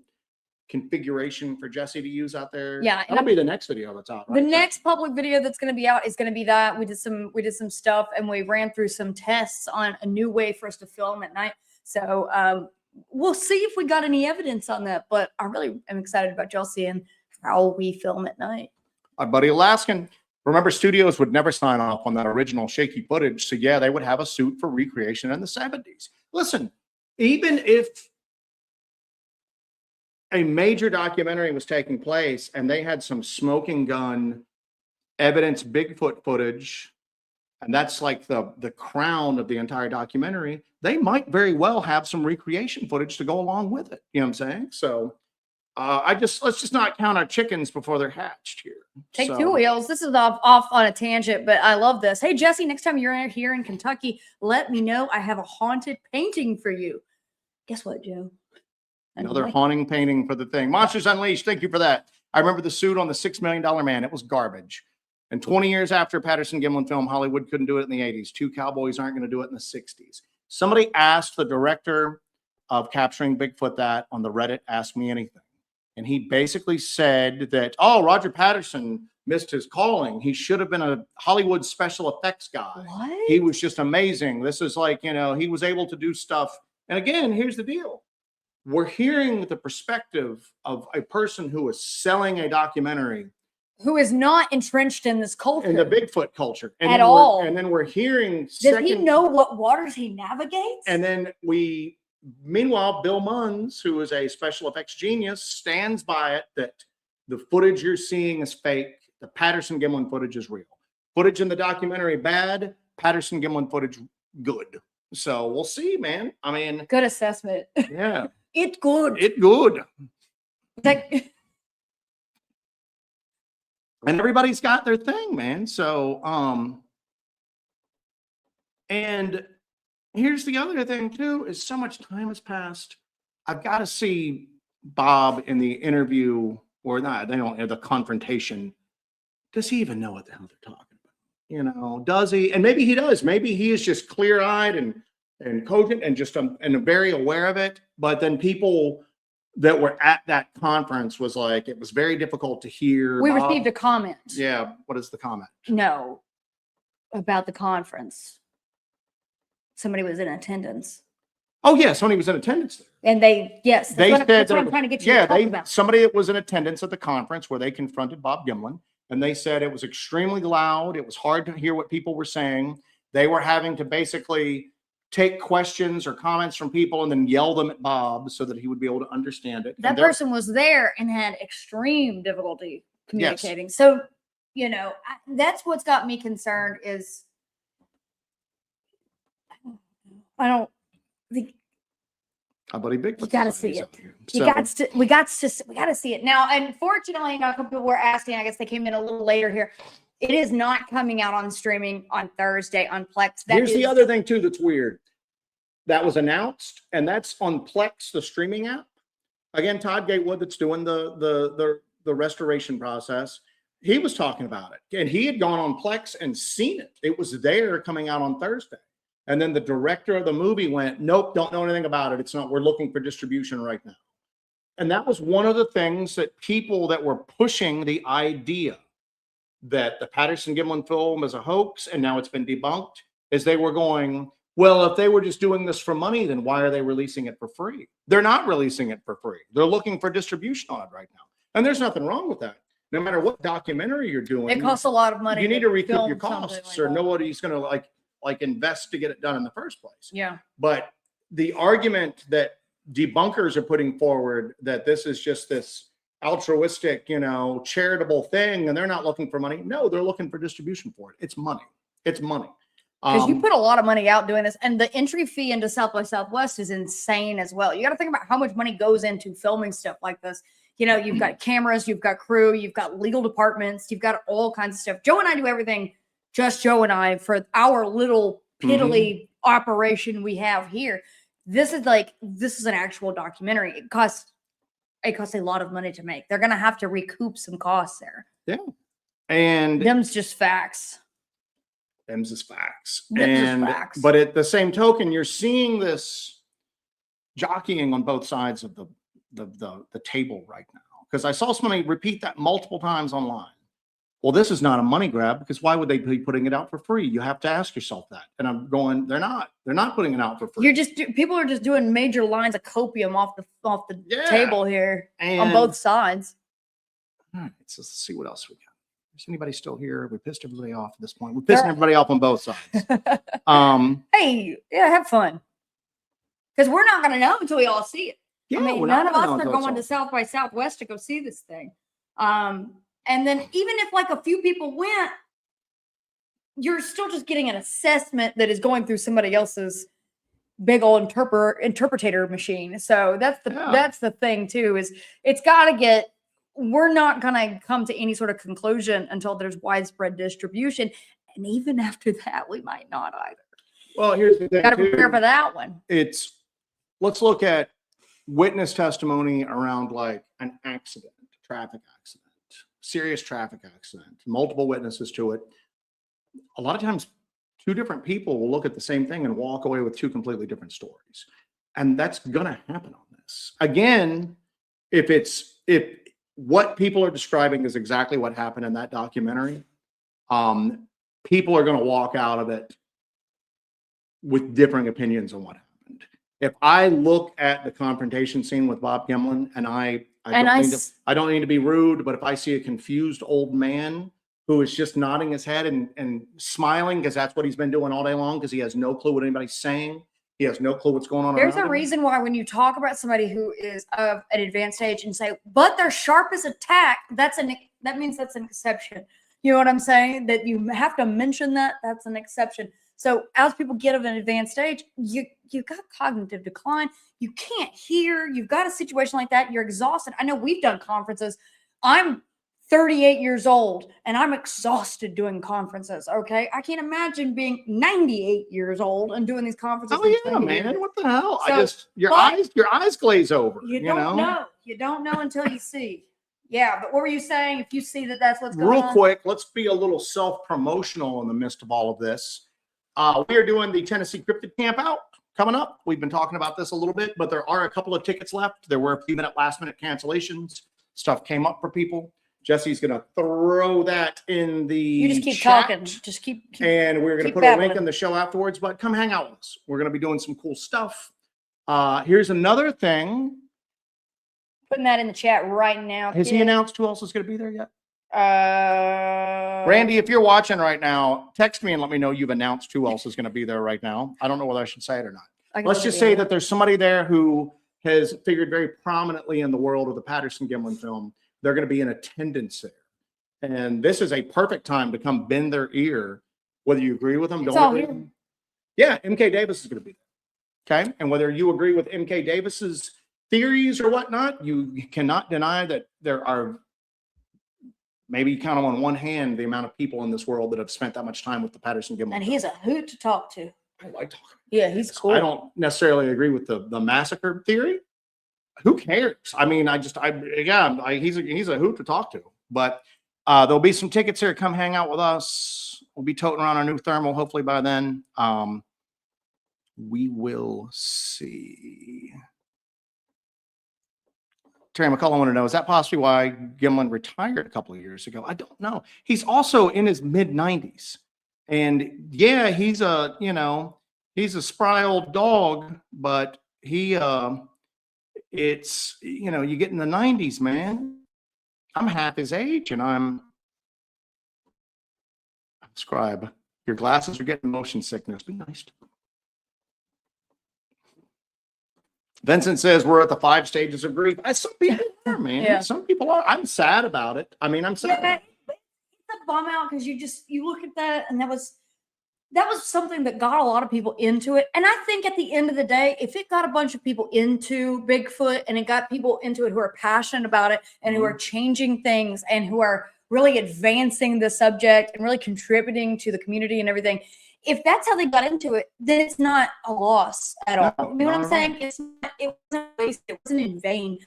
configuration for Jesse to use out there. Yeah, that'll be the next video that's out. Right? The next public video that's going to be out is going to be that we did some stuff, and we ran through some tests on a new way for us to film at night. So we'll see if we got any evidence on that. But I really am excited about y'all seeing how we film at night. Our buddy Alaskan. Remember, studios would never sign off on that original shaky footage. So yeah, they would have a suit for recreation in the 70s. Listen, even if a major documentary was taking place and they had some smoking gun evidence Bigfoot footage, and that's like the crown of the entire documentary, they might very well have some recreation footage to go along with it. You know what I'm saying? So let's just not count our chickens before they're hatched here. Take two wheels. This is off on a tangent, but I love this. Hey, Jesse, next time you're here in Kentucky, let me know. I have a haunted painting for you. Guess what, Joe? Another haunting painting for the thing. Monsters Unleashed. Thank you for that. I remember the suit on the $6 Million Man. It was garbage. And 20 years after Patterson-Gimlin film, Hollywood couldn't do it in the 80s. Two cowboys aren't going to do it in the 60s. Somebody asked the director of Capturing Bigfoot that on the Reddit Ask Me Anything. And he basically said that, oh, Roger Patterson missed his calling. He should have been a Hollywood special effects guy. What? He was just amazing. This is like, you know, he was able to do stuff. And again, here's the deal. We're hearing the perspective of a person who is selling a documentary. Who is not entrenched in this culture. In the Bigfoot culture. And at all. And then we're hearing. Does he know what waters he navigates? And then meanwhile, Bill Munns, who is a special effects genius, stands by it that the footage you're seeing is fake. The Patterson-Gimlin footage is real. Footage in the documentary, bad. Patterson-Gimlin footage, good. So we'll see, man. I mean. Good assessment. Yeah. It's good. It's good. Like, and everybody's got their thing, man. So, and here's the other thing too, is so much time has passed. I've got to see Bob in the interview, or not, they don't have the confrontation. Does he even know what the hell they're talking about? You know, does he? And maybe he does. Maybe he is just clear-eyed and cogent and just and very aware of it. But then people that were at that conference was like, it was very difficult to hear. we Bob. received a comment. Yeah. What is the comment? No, about the conference. Somebody was in attendance. Oh yeah, somebody was in attendance there. And yes, They said that's what I'm trying to get you to talk about. somebody that was in attendance at the conference where they confronted Bob Gimlin, and they said it was extremely loud. It was hard to hear what people were saying. They were having to basically take questions or comments from people and then yell them at Bob so that he would be able to understand it. That person was there and had extreme difficulty communicating. Yes. So, you know, that's what's got me concerned is I don't think our buddy Bigfoot. You got to see it. We got to see it now. Unfortunately, a couple people were asking. I guess they came in a little later here. It is not coming out on streaming on Thursday on Plex. Here's the other thing too that's weird. That was announced, and that's on Plex, the streaming app. Again, Todd Gatewood, that's doing the restoration process. He was talking about it, and he had gone on Plex and seen it. It was there coming out on Thursday. And then the director of the movie went, nope, don't know anything about it. It's not, we're looking for distribution right now. And that was one of the things that people that were pushing the idea that the Patterson-Gimlin film is a hoax, and now it's been debunked, is they were going, well, if they were just doing this for money, then why are they releasing it for free? They're not releasing it for free. They're looking for distribution on it right now. And there's nothing wrong with that. No matter what documentary you're doing. It costs a lot of money. You need to recoup your costs, like or nobody's going to like invest to get it done in the first place. Yeah. But the argument that debunkers are putting forward that this is just this altruistic, you know, charitable thing, and they're not looking for money. No, they're looking for distribution for it. It's money. It's money. Because you put a lot of money out doing this, and the entry fee into South by Southwest is insane as well. You got to think about how much money goes into filming stuff like this. You know, you've got cameras, you've got crew, you've got legal departments, you've got all kinds of stuff. Joe and I do everything, just Joe and I, for our little piddly operation we have here. This is an actual documentary. It costs a lot of money to make. They're going to have to recoup some costs there. Yeah. And them's just facts. Them's is facts. Facts. But at the same token, you're seeing this jockeying on both sides of the table right now. Because I saw somebody repeat that multiple times online. Well, this is not a money grab, because why would they be putting it out for free? You have to ask yourself that. And I'm going, they're not putting it out for free. People are just doing major lines of copium off the table here on both sides. All right, so let's see what else we got. Is anybody still here? We pissed everybody off at this point. We're pissing everybody off on both sides. Hey, yeah, have fun. Because we're not going to know until we all see it. Yeah, I mean, none of us are going to South by Southwest to go see this thing. And then even if like a few people went, you're still just getting an assessment that is going through somebody else's big old interpreter machine. So that's the thing too, is it's got to get, we're not going to come to any sort of conclusion until there's widespread distribution. And even after that, we might not either. Well, here's the thing. Got to prepare for that one. Let's look at witness testimony around like an accident, a traffic accident. Serious traffic accident, multiple witnesses to it. A lot of times, two different people will look at the same thing and walk away with two completely different stories. And that's going to happen on this. Again, if what people are describing is exactly what happened in that documentary, people are going to walk out of it with differing opinions on what happened. If I look at the confrontation scene with Bob Gimlin, and I don't need to be rude, but if I see a confused old man who is just nodding his head and smiling because that's what he's been doing all day long because he has no clue what anybody's saying. He has no clue what's going on. There's a reason why when you talk about somebody who is of an advanced age and say, but they're sharp as a tack, that means that's an exception. You know what I'm saying? That you have to mention that's an exception. So as people get of an advanced age, you've got cognitive decline. You can't hear. You've got a situation like that. You're exhausted. I know we've done conferences. I'm 38 years old and I'm exhausted doing conferences. Okay. I can't imagine being 98 years old and doing these conferences. Oh yeah, man. What the hell? So, your eyes glaze over. You don't know. You don't know until you see. Yeah. But what were you saying? If you see that's what's going on. Real quick, let's be a little self-promotional in the midst of all of this. We are doing the Tennessee Cryptid Camp out coming up. We've been talking about this a little bit, but there are a couple of tickets left. There were a few last minute cancellations. Stuff came up for people. Jesse's going to throw that in the You just keep chat, talking. Just keep and we're going to put a link in the show afterwards, but come hang out with us. We're going to be doing some cool stuff. Here's another thing. Putting that in the chat right now. Has he announced who else is going to be there yet? Randy, if you're watching right now, text me and let me know you've announced who else is going to be there right now. I don't know whether I should say it or not. Let's just say that there's somebody there who has figured very prominently in the world of the Patterson-Gimlin film. They're going to be in attendance there. And this is a perfect time to come bend their ear, whether you agree with them, don't agree with them. Yeah, MK Davis is going to be there. Okay. And whether you agree with MK Davis's theories or whatnot, you cannot deny that there are maybe count on one hand the amount of people in this world that have spent that much time with the Patterson-Gimlin. And he's a hoot to talk to. I like talking. Yeah, he's cool. I don't necessarily agree with the massacre theory. Who cares? I mean, he's a hoot to talk to. But there'll be some tickets here. Come hang out with us. We'll be toting around our new thermal hopefully by then. We will see. Terry McCullough want to know, is that possibly why Gimlin retired a couple of years ago? I don't know. He's also in his mid-90s. And yeah, he's a spry old dog, but it's, you get in the 90s, man. I'm half his age and I'm Scribe. Your glasses are getting motion sickness. Be nice to them. Vincent says we're at the 5 stages of grief. Some people are, man. Yeah. Some people are. I'm sad about it. I mean, I'm sad. Yeah, it's a bum out because you look at that and that was something that got a lot of people into it. And I think at the end of the day, if it got a bunch of people into Bigfoot and it got people into it who are passionate about it and who are changing things and who are really advancing the subject and really contributing to the community and everything, if that's how they got into it, then it's not a loss at all. You know what I'm saying? It wasn't wasted. It wasn't in vain.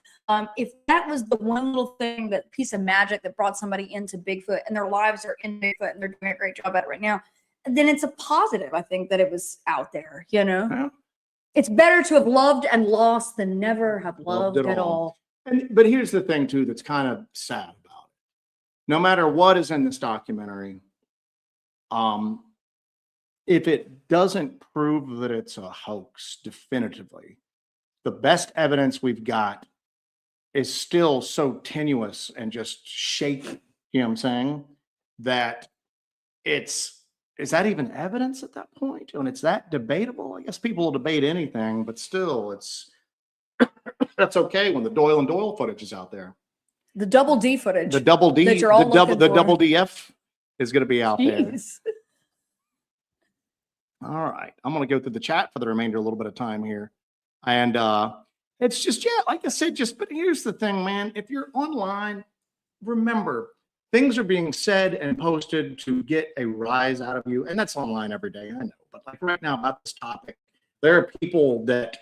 If that was the one little thing, that piece of magic that brought somebody into Bigfoot and their lives are in Bigfoot and they're doing a great job at it right now, then it's a positive, I think, that it was out there, Yeah. It's better to have loved and lost than never have loved at all. But here's the thing, too, that's kind of sad about it. No matter what is in this documentary, if it doesn't prove that it's a hoax definitively, the best evidence we've got is still so tenuous and just shaky, you know what I'm saying, that is that even evidence at that point? And it's that debatable? I guess people will debate anything, but still, that's okay when the Doyle and Doyle footage is out there. The double D footage. The double D, the double DF is going to be out there. All right. I'm going to go through the chat for the remainder of a little bit of time here. And it's just, like I said, but here's the thing, man. If you're online, remember, things are being said and posted to get a rise out of you. And that's online every day, I know. But like right now about this topic, there are people that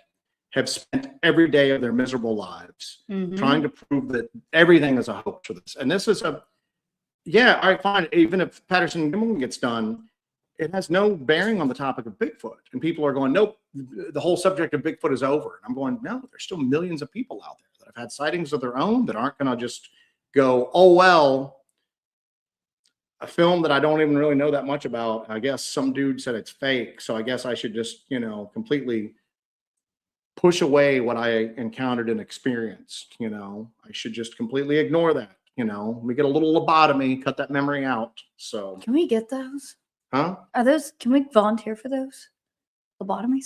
have spent every day of their miserable lives trying to prove that everything is a hoax for this. And this is all right, fine. Even if Patterson-Gimlin gets done, it has no bearing on the topic of Bigfoot. And people are going, nope, the whole subject of Bigfoot is over. And I'm going, no, there's still millions of people out there that have had sightings of their own that aren't going to just go, oh, well, a film that I don't even really know that much about. I guess some dude said it's fake. So I guess I should just, completely push away what I encountered and experienced. I should just completely ignore that. We get a little lobotomy, cut that memory out. So Can we get those? huh? Can we volunteer for those? Lobotomies?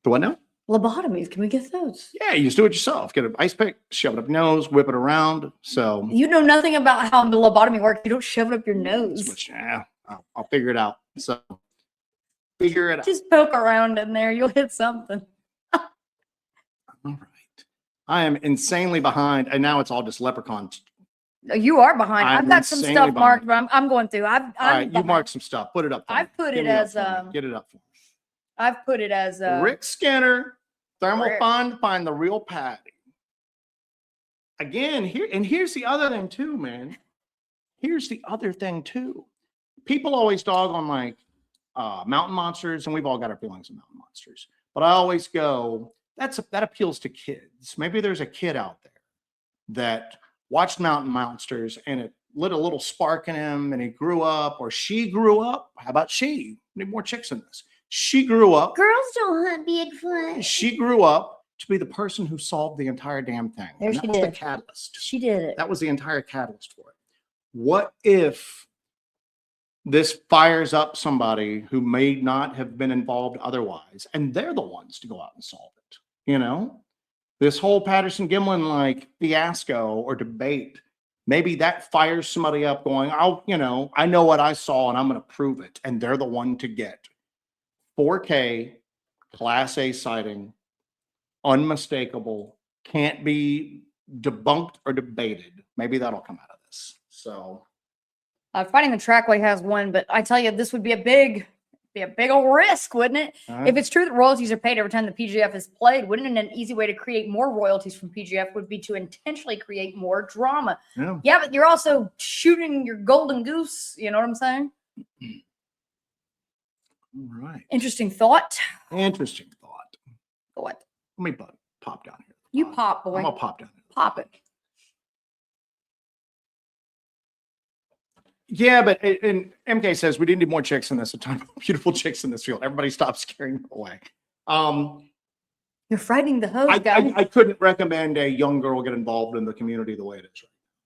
The what now? Lobotomies. Can we get those? Yeah, you just do it yourself. Get an ice pick, shove it up your nose, whip it around. So You know nothing about how the lobotomy works. You don't shove it up your nose. yeah, I'll figure it out. So figure it out. Just poke around in there. You'll hit something. All right. I am insanely behind, and now it's all just leprechauns. You are behind. I'm I've got some insanely stuff marked, behind. but I'm going through. All right, you mark some stuff. Put it up. For I've me. put Give it me up as, for me. Get it up for me. I've put it as Rick Skinner, thermal Rick. fun, find the real Patty. Again, here's the other thing too, man. Here's the other thing too. People always dog on like mountain monsters, and we've all got our feelings of mountain monsters. But I always go, that appeals to kids. Maybe there's a kid out there that watched mountain monsters and it lit a little spark in him, and he grew up, or she grew up. How about she? Need more chicks in this. She grew up. girls don't hunt Bigfoot. She grew up to be the person who solved the entire damn thing. There And she that was the did. catalyst. She did it. That was the entire catalyst for it. What if this fires up somebody who may not have been involved otherwise, and they're the ones to go out and solve it? This whole Patterson-Gimlin like fiasco or debate, maybe that fires somebody up going, I know what I saw and I'm going to prove it. And they're the one to get 4K, Class A sighting, unmistakable, can't be debunked or debated. Maybe that'll come out of this. So Finding the Trackway has one, but I tell you, this would be a big old risk, wouldn't it? If it's true that royalties are paid every time the PGF is played, wouldn't an easy way to create more royalties from PGF would be to intentionally create more drama? Yeah, but you're also shooting your golden goose. You know what I'm saying? all right. Interesting thought. Interesting thought. What? Let me pop down here. You pop, boy. I'm gonna pop down here. Pop it. Yeah, but and MK says we didn't need more chicks in this. A ton of beautiful chicks in this field. Everybody stop scaring them away. You're frightening the hose, guys. I couldn't recommend a young girl get involved in the community the way it is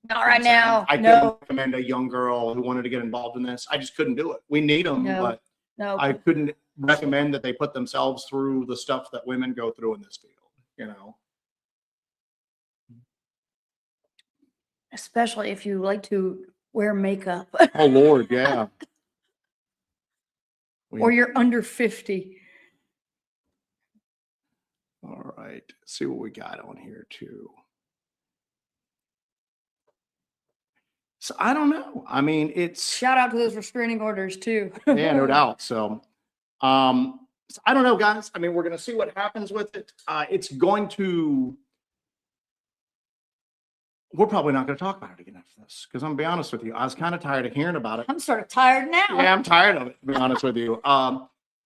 right Not right now. I couldn't recommend a young girl who wanted to get involved in this. I just couldn't do it. We need them, but I couldn't recommend that they put themselves through the stuff that women go through in this field, Especially if you like to wear makeup. Oh, Lord, yeah. Or you're under 50. All right. See what we got on here, too. So I don't know. I mean, it's Shout out to those restraining orders, too. yeah, no doubt. So I don't know, guys. I mean, we're going to see what happens with it. It's going to. We're probably not going to talk about it again after this, because I'm going to be honest with you. I was kind of tired of hearing about it. I'm sort of tired now. Yeah, I'm tired of it, to be honest with you.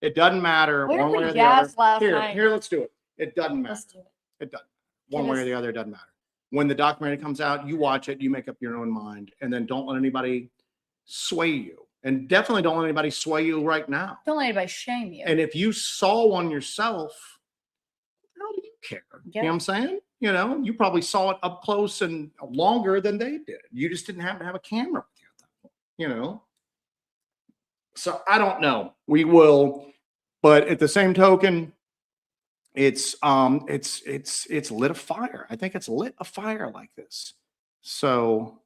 It doesn't matter Where one did way we or the other. gas last night? Here, let's do it. It doesn't matter. Let's do it. It doesn't. One way or the other, it doesn't matter. When the documentary comes out, you watch it, you make up your own mind, and then don't let anybody sway you. And definitely don't let anybody sway you right now. Don't let anybody shame you. And if you saw one yourself, how do you care? You know what I'm saying? You probably saw it up close and longer than they did. You just didn't happen to have a camera with you at that point, So I don't know. We will, but at the same token, it's lit a fire. I think it's lit a fire like this. So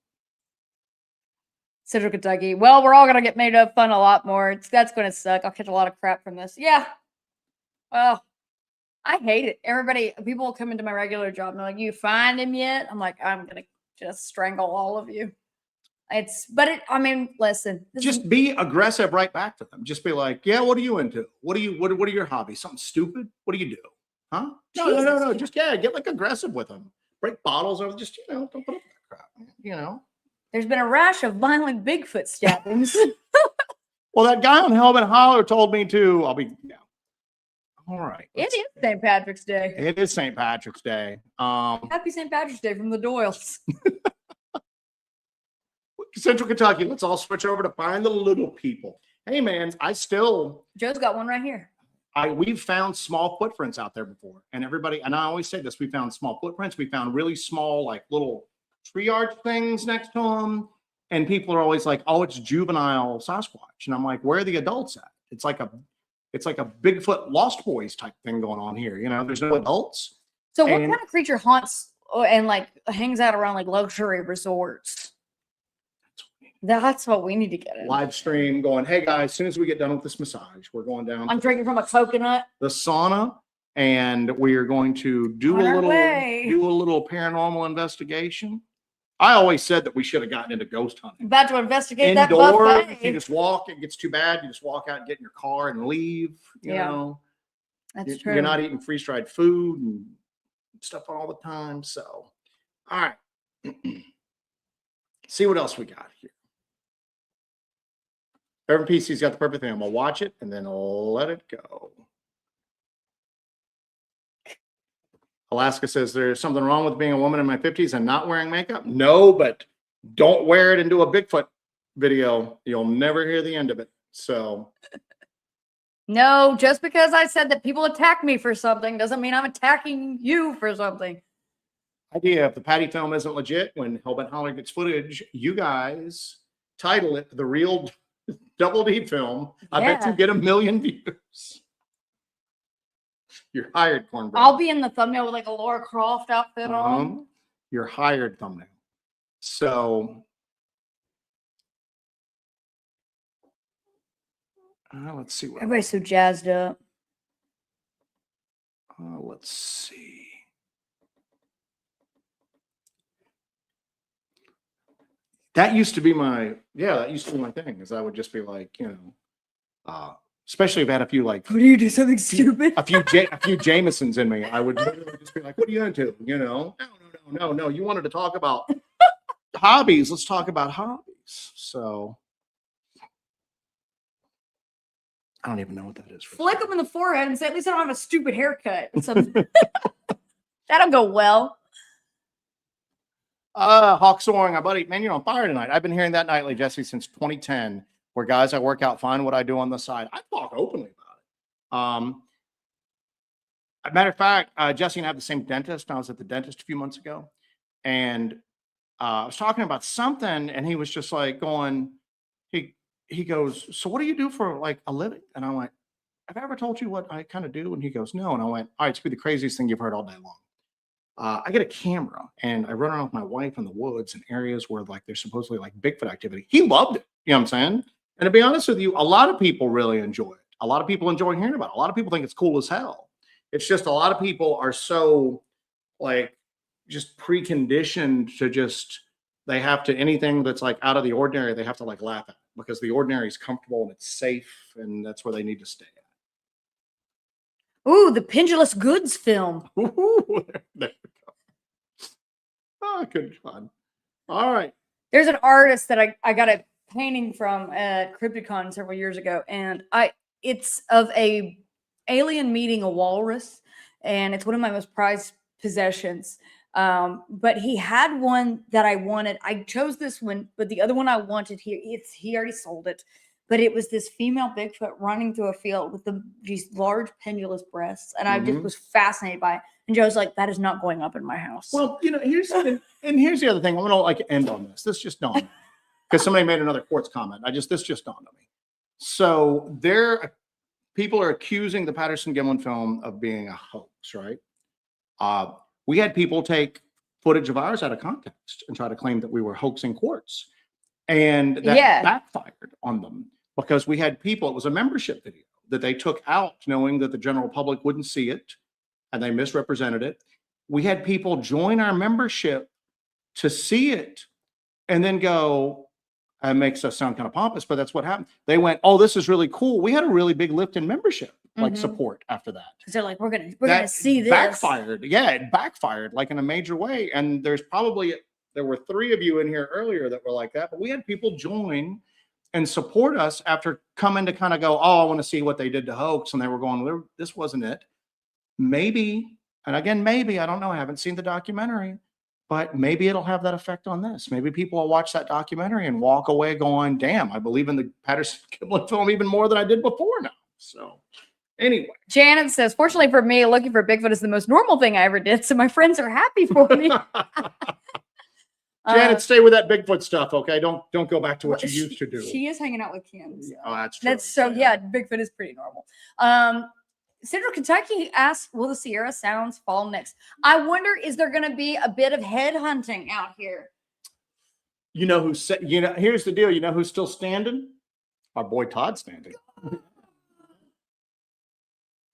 Central Kentucky. Well, we're all gonna get made of fun a lot more. That's gonna suck. I'll catch a lot of crap from this. Yeah. Well, I hate it. People will come into my regular job and they're like, "You find him yet?" I'm like, "I'm gonna just strangle all of you." Listen. Just be aggressive right back to them. Just be like, "Yeah, what are you into? What are your hobbies? Something stupid? What do you do? Huh? No. Just get like aggressive with them. Break bottles over. Just don't put up with that crap. There's been a rash of violent Bigfoot stabbings. Well, that guy on Hellbent Holler told me to. All right. It is St. Patrick's Day. It is St. Patrick's Day. Happy St. Patrick's Day from the Doyles. Central Kentucky. Let's all switch over to find the little people. Hey, man, Joe's got one right here. We've found small footprints out there before, and I always say this: we found small footprints. We found really small, like little tree arch things next to them, and people are always like, "Oh, it's juvenile Sasquatch," and I'm like, "Where are the adults at?" It's like a Bigfoot Lost Boys type thing going on here. There's no adults. So, what kind of creature haunts and like hangs out around like luxury resorts? That's what we need to get in. Live stream going, hey guys, as soon as we get done with this massage, we're going down. I'm drinking from a coconut. The sauna, and we are going to do a little paranormal investigation. I always said that we should have gotten into ghost hunting. About to investigate Indoors, that buffet. you just walk, it gets too bad, you just walk out and get in your car and leave. You know. That's true. You're not eating freeze-dried food and stuff all the time. So, all right. See what else we got here. Reverend PC's got the perfect thing. I'm going to watch it and then let it go. Alaska says there's something wrong with being a woman in my 50s and not wearing makeup. No, but don't wear it into a Bigfoot video. You'll never hear the end of it. So. No, just because I said that people attack me for something doesn't mean I'm attacking you for something. Idea if the Patty film isn't legit, when Hellbent Holler gets footage, you guys title it The Real Double D Film. I bet you get 1 million views. You're hired, Cornbread. I'll be in the thumbnail with like a Laura Croft outfit on. You're hired thumbnail. So let's see what everybody's so jazzed up. Let's see. That used to be my thing, is I would just be like, especially if I had a few like, what do you do, something stupid? a few Jamesons in me, I would literally just be like, what are you into? No. You wanted to talk about hobbies. Let's talk about hobbies. So I don't even know what that is. Flick them in the forehead and say, at least I don't have a stupid haircut. That'll go well. Hawk soaring, my buddy, man, you're on fire tonight. I've been hearing that nightly, Jesse, since 2010, where guys I work out find what I do on the side. I talk openly about it. As a matter of fact, Jesse and I have the same dentist. I was at the dentist a few months ago, and I was talking about something, and he was just like going, he goes, so what do you do for like a living? And I went, have I ever told you what I kind of do? And he goes, no. And I went, all right, it's be the craziest thing you've heard all day long. I get a camera and I run around with my wife in the woods in areas where like there's supposedly like Bigfoot activity. He loved it. You know what I'm saying? And to be honest with you, a lot of people really enjoy it. A lot of people enjoy hearing about it. A lot of people think it's cool as hell. It's just a lot of people are so like just preconditioned to just, they have to, anything that's like out of the ordinary, they have to like laugh at because the ordinary is comfortable and it's safe and that's where they need to stay at. Ooh, the Pendulous Goods film. Ooh, there we go. Oh, good fun. All right. There's an artist that I got a painting from at CryptoCon several years ago, and it's of a alien meeting a walrus, and it's one of my most prized possessions. But he had one that I wanted. I chose this one, but the other one I wanted he already sold it. But it was this female Bigfoot running through a field with these large pendulous breasts. And I just was fascinated by it. And Joe's like, that is not going up in my house. Well, here's the other thing. I'm going to like end on this. This just dawned on me. Because somebody made another quartz comment. This just dawned on me. So people are accusing the Patterson-Gimlin film of being a hoax, right? We had people take footage of ours out of context and try to claim that we were hoaxing quartz. And that backfired on them. Because we had people, it was a membership video that they took out knowing that the general public wouldn't see it and they misrepresented it. We had people join our membership to see it and then go, it makes us sound kind of pompous, but that's what happened. They went, oh, this is really cool. We had a really big lift in membership, like support after that. Because they're like, we're gonna see this. Backfired. Yeah, it backfired like in a major way. And there were 3 of you in here earlier that were like that, but we had people join. and support us after coming to kind of go, oh, I want to see what they did to Hoax. And they were going, well, this wasn't it. Maybe, and again, maybe, I don't know, I haven't seen the documentary, but maybe it'll have that effect on this. Maybe people will watch that documentary and walk away going, damn, I believe in the Patterson-Gimlin film even more than I did before now. So anyway. Janet says, fortunately for me, looking for Bigfoot is the most normal thing I ever did. So my friends are happy for me. Janet, stay with that Bigfoot stuff, okay? Don't go back to what you used to do. She is hanging out with Kim. So. Oh, that's true. That's so, yeah, Bigfoot is pretty normal. Central Kentucky asks, will the Sierra Sounds fall next? I wonder, is there going to be a bit of head hunting out here? You know who's, here's the deal. You know who's still standing? Our boy Todd standing.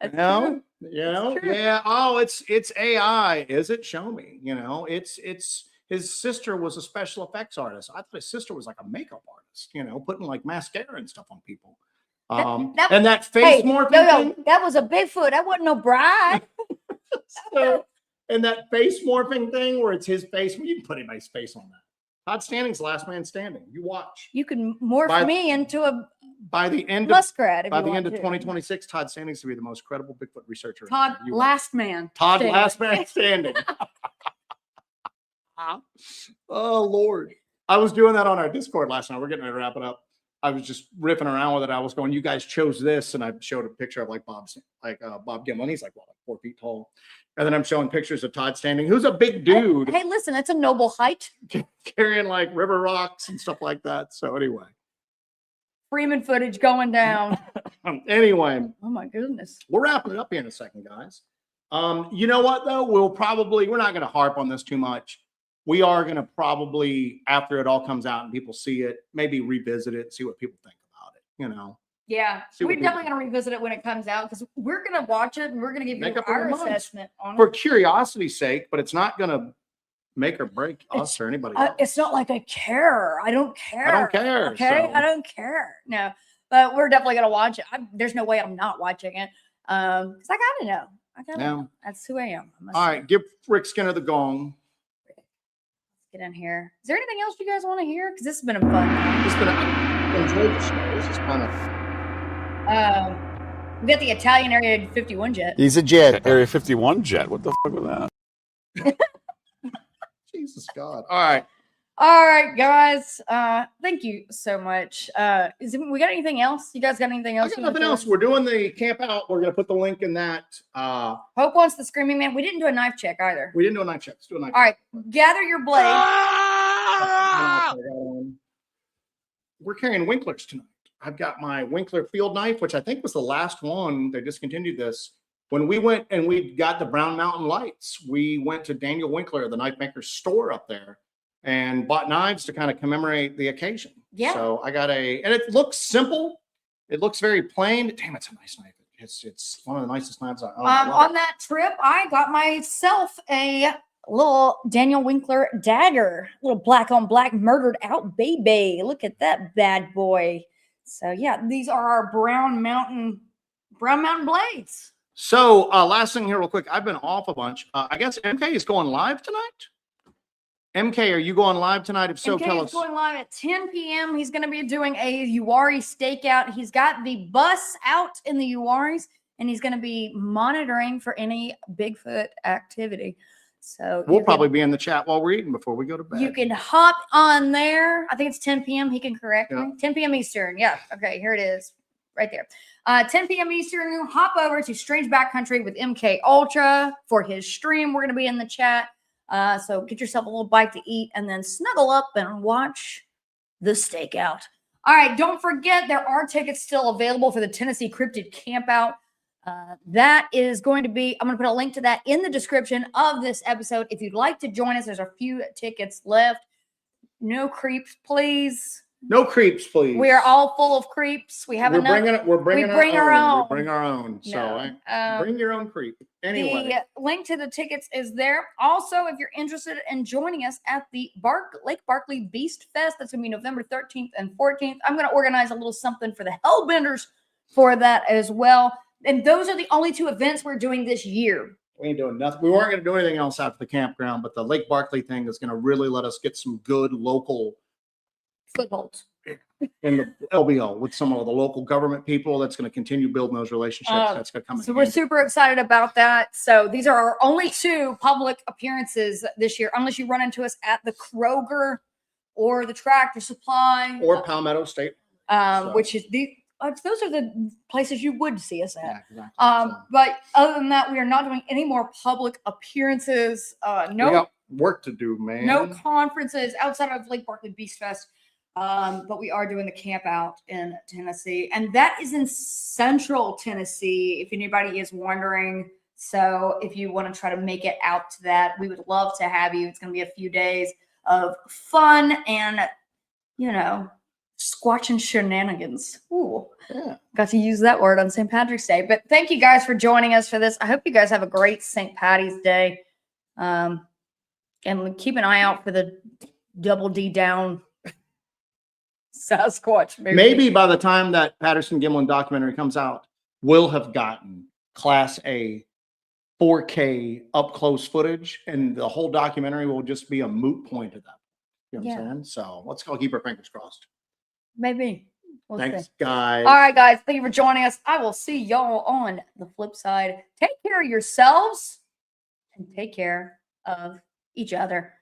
Yeah. Oh, it's AI. Is it? Show me. It's his sister was a special effects artist. I thought his sister was like a makeup artist, putting like mascara and stuff on people. That face morphing thing. That was a Bigfoot. That wasn't no bride. And that face morphing thing where it's his face. Well, you can put anybody's face on that. Todd Standing's last man standing. You watch. You can morph me into a by the end muskrat. By the end of 2026, Todd Standing's to be the most credible Bigfoot researcher. Todd last man. Todd last man standing. Oh Lord. I was doing that on our Discord last night. We're getting ready to wrap it up. I was just riffing around with it. I was going, you guys chose this. And I showed a picture of like Bob Gimlin. He's like, 4 feet tall. And then I'm showing pictures of Todd Standing, who's a big dude. Hey, listen, it's a noble height. Carrying like river rocks and stuff like that. So anyway. Freeman footage going down. Anyway. Oh my goodness. We're wrapping it up here in a second, guys. You know what though? We're not going to harp on this too much. We are going to probably, after it all comes out and people see it, maybe revisit it, see what people think about it, Yeah, we're definitely going to revisit it when it comes out because we're going to watch it and we're going to give you our assessment on it. For curiosity's sake, but it's not going to make or break us or anybody else. It's not like I care. I don't care. I don't care. Okay, I don't care. No, but we're definitely going to watch it. There's no way I'm not watching it because I got to know. Know. That's who I am. All right, give Rick Skinner the gong. Get in here. Is there anything else you guys want to hear? Because this has been a fun time. I enjoyed the show. This is kind of. We got the Italian Area 51 jet. He's a jet. Area 51 jet. What the fuck was that? Jesus God. All right, guys. Thank you so much. We got anything else? You guys got anything else? I got nothing else. We're doing the camp out. We're gonna put the link in that. Hope wants the Screaming Man. We didn't do a knife check either. We didn't do a knife check. Let's do a knife check. All right, gather your blade. We're carrying Winklers tonight. I've got my Winkler field knife, which I think was the last one. They discontinued this. When we went and we got the Brown Mountain lights, we went to Daniel Winkler, the knife maker's store up there, and bought knives to kind of commemorate the occasion. Yeah. So I got and it looks simple. It looks very plain. Damn, it's a nice knife. It's one of the nicest knives I own. On that trip, I got myself a little Daniel Winkler dagger, little black on black murdered out baby. Look at that bad boy. So yeah, these are our Brown Mountain blades. So last thing here real quick, I've been off a bunch. I guess MK is going live tonight. MK, are you going live tonight? If so, tell us. MK is going live at 10 p.m. He's going to be doing a Uwharrie stakeout. He's got the bus out in the Uwharries, and he's going to be monitoring for any Bigfoot activity. So we'll probably be in the chat while we're eating before we go to bed. You can hop on there. I think it's 10 p.m. He can correct me. 10 p.m. Eastern. Yeah. Okay. Here it is. Right there. 10 p.m. Eastern. Hop over to Strange Backcountry with MK Ultra for his stream. We're going to be in the chat. So get yourself a little bite to eat and then snuggle up and watch the stakeout. All right. Don't forget there are tickets still available for the Tennessee Cryptid Campout. That is going to be, I'm going to put a link to that in the description of this episode. If you'd like to join us, there's a few tickets left. No creeps, please. No creeps, please. We are all full of creeps. We have enough. We bring our own. No. So bring your own creep. Anyway, the link to the tickets is there. Also, if you're interested in joining us at the Lake Barkley Beast Fest, that's going to be November 13th and 14th. I'm going to organize a little something for the Hellbenders for that as well. And those are the only two events we're doing this year. We ain't doing nothing. We weren't going to do anything else after the campground, but the Lake Barkley thing is going to really let us get some good local footholds. in the LBO with some of the local government people. That's going to continue building those relationships. That's going to come in So we're handy. super excited about that. So these are our only 2 public appearances this year, unless you run into us at the Kroger or the Tractor Supply Or Palmetto State. which is those are the places you would see us at. Yeah, exactly. But other than that, we are not doing any more public appearances. We No, got work to do, man. no conferences outside of Lake Barkley Beast Fest. But we are doing the camp out in Tennessee, and that is in Central Tennessee, if anybody is wondering. So if you want to try to make it out to that, we would love to have you. It's going to be a few days of fun and, squatching shenanigans. Ooh, Yeah. got to use that word on St. Patrick's Day. But thank you guys for joining us for this. I hope you guys have a great St. Patty's Day. And keep an eye out for the Double D Down Sasquatch movie. Maybe by the time that Patterson-Gimlin documentary comes out, we'll have gotten Class A 4K up close footage, and the whole documentary will just be a moot point at that. You know what I'm saying? So let's go keep our fingers crossed. Maybe. We'll Thanks, see. guys. All right, guys. Thank you for joining us. I will see y'all on the flip side. Take care of yourselves and take care of each other.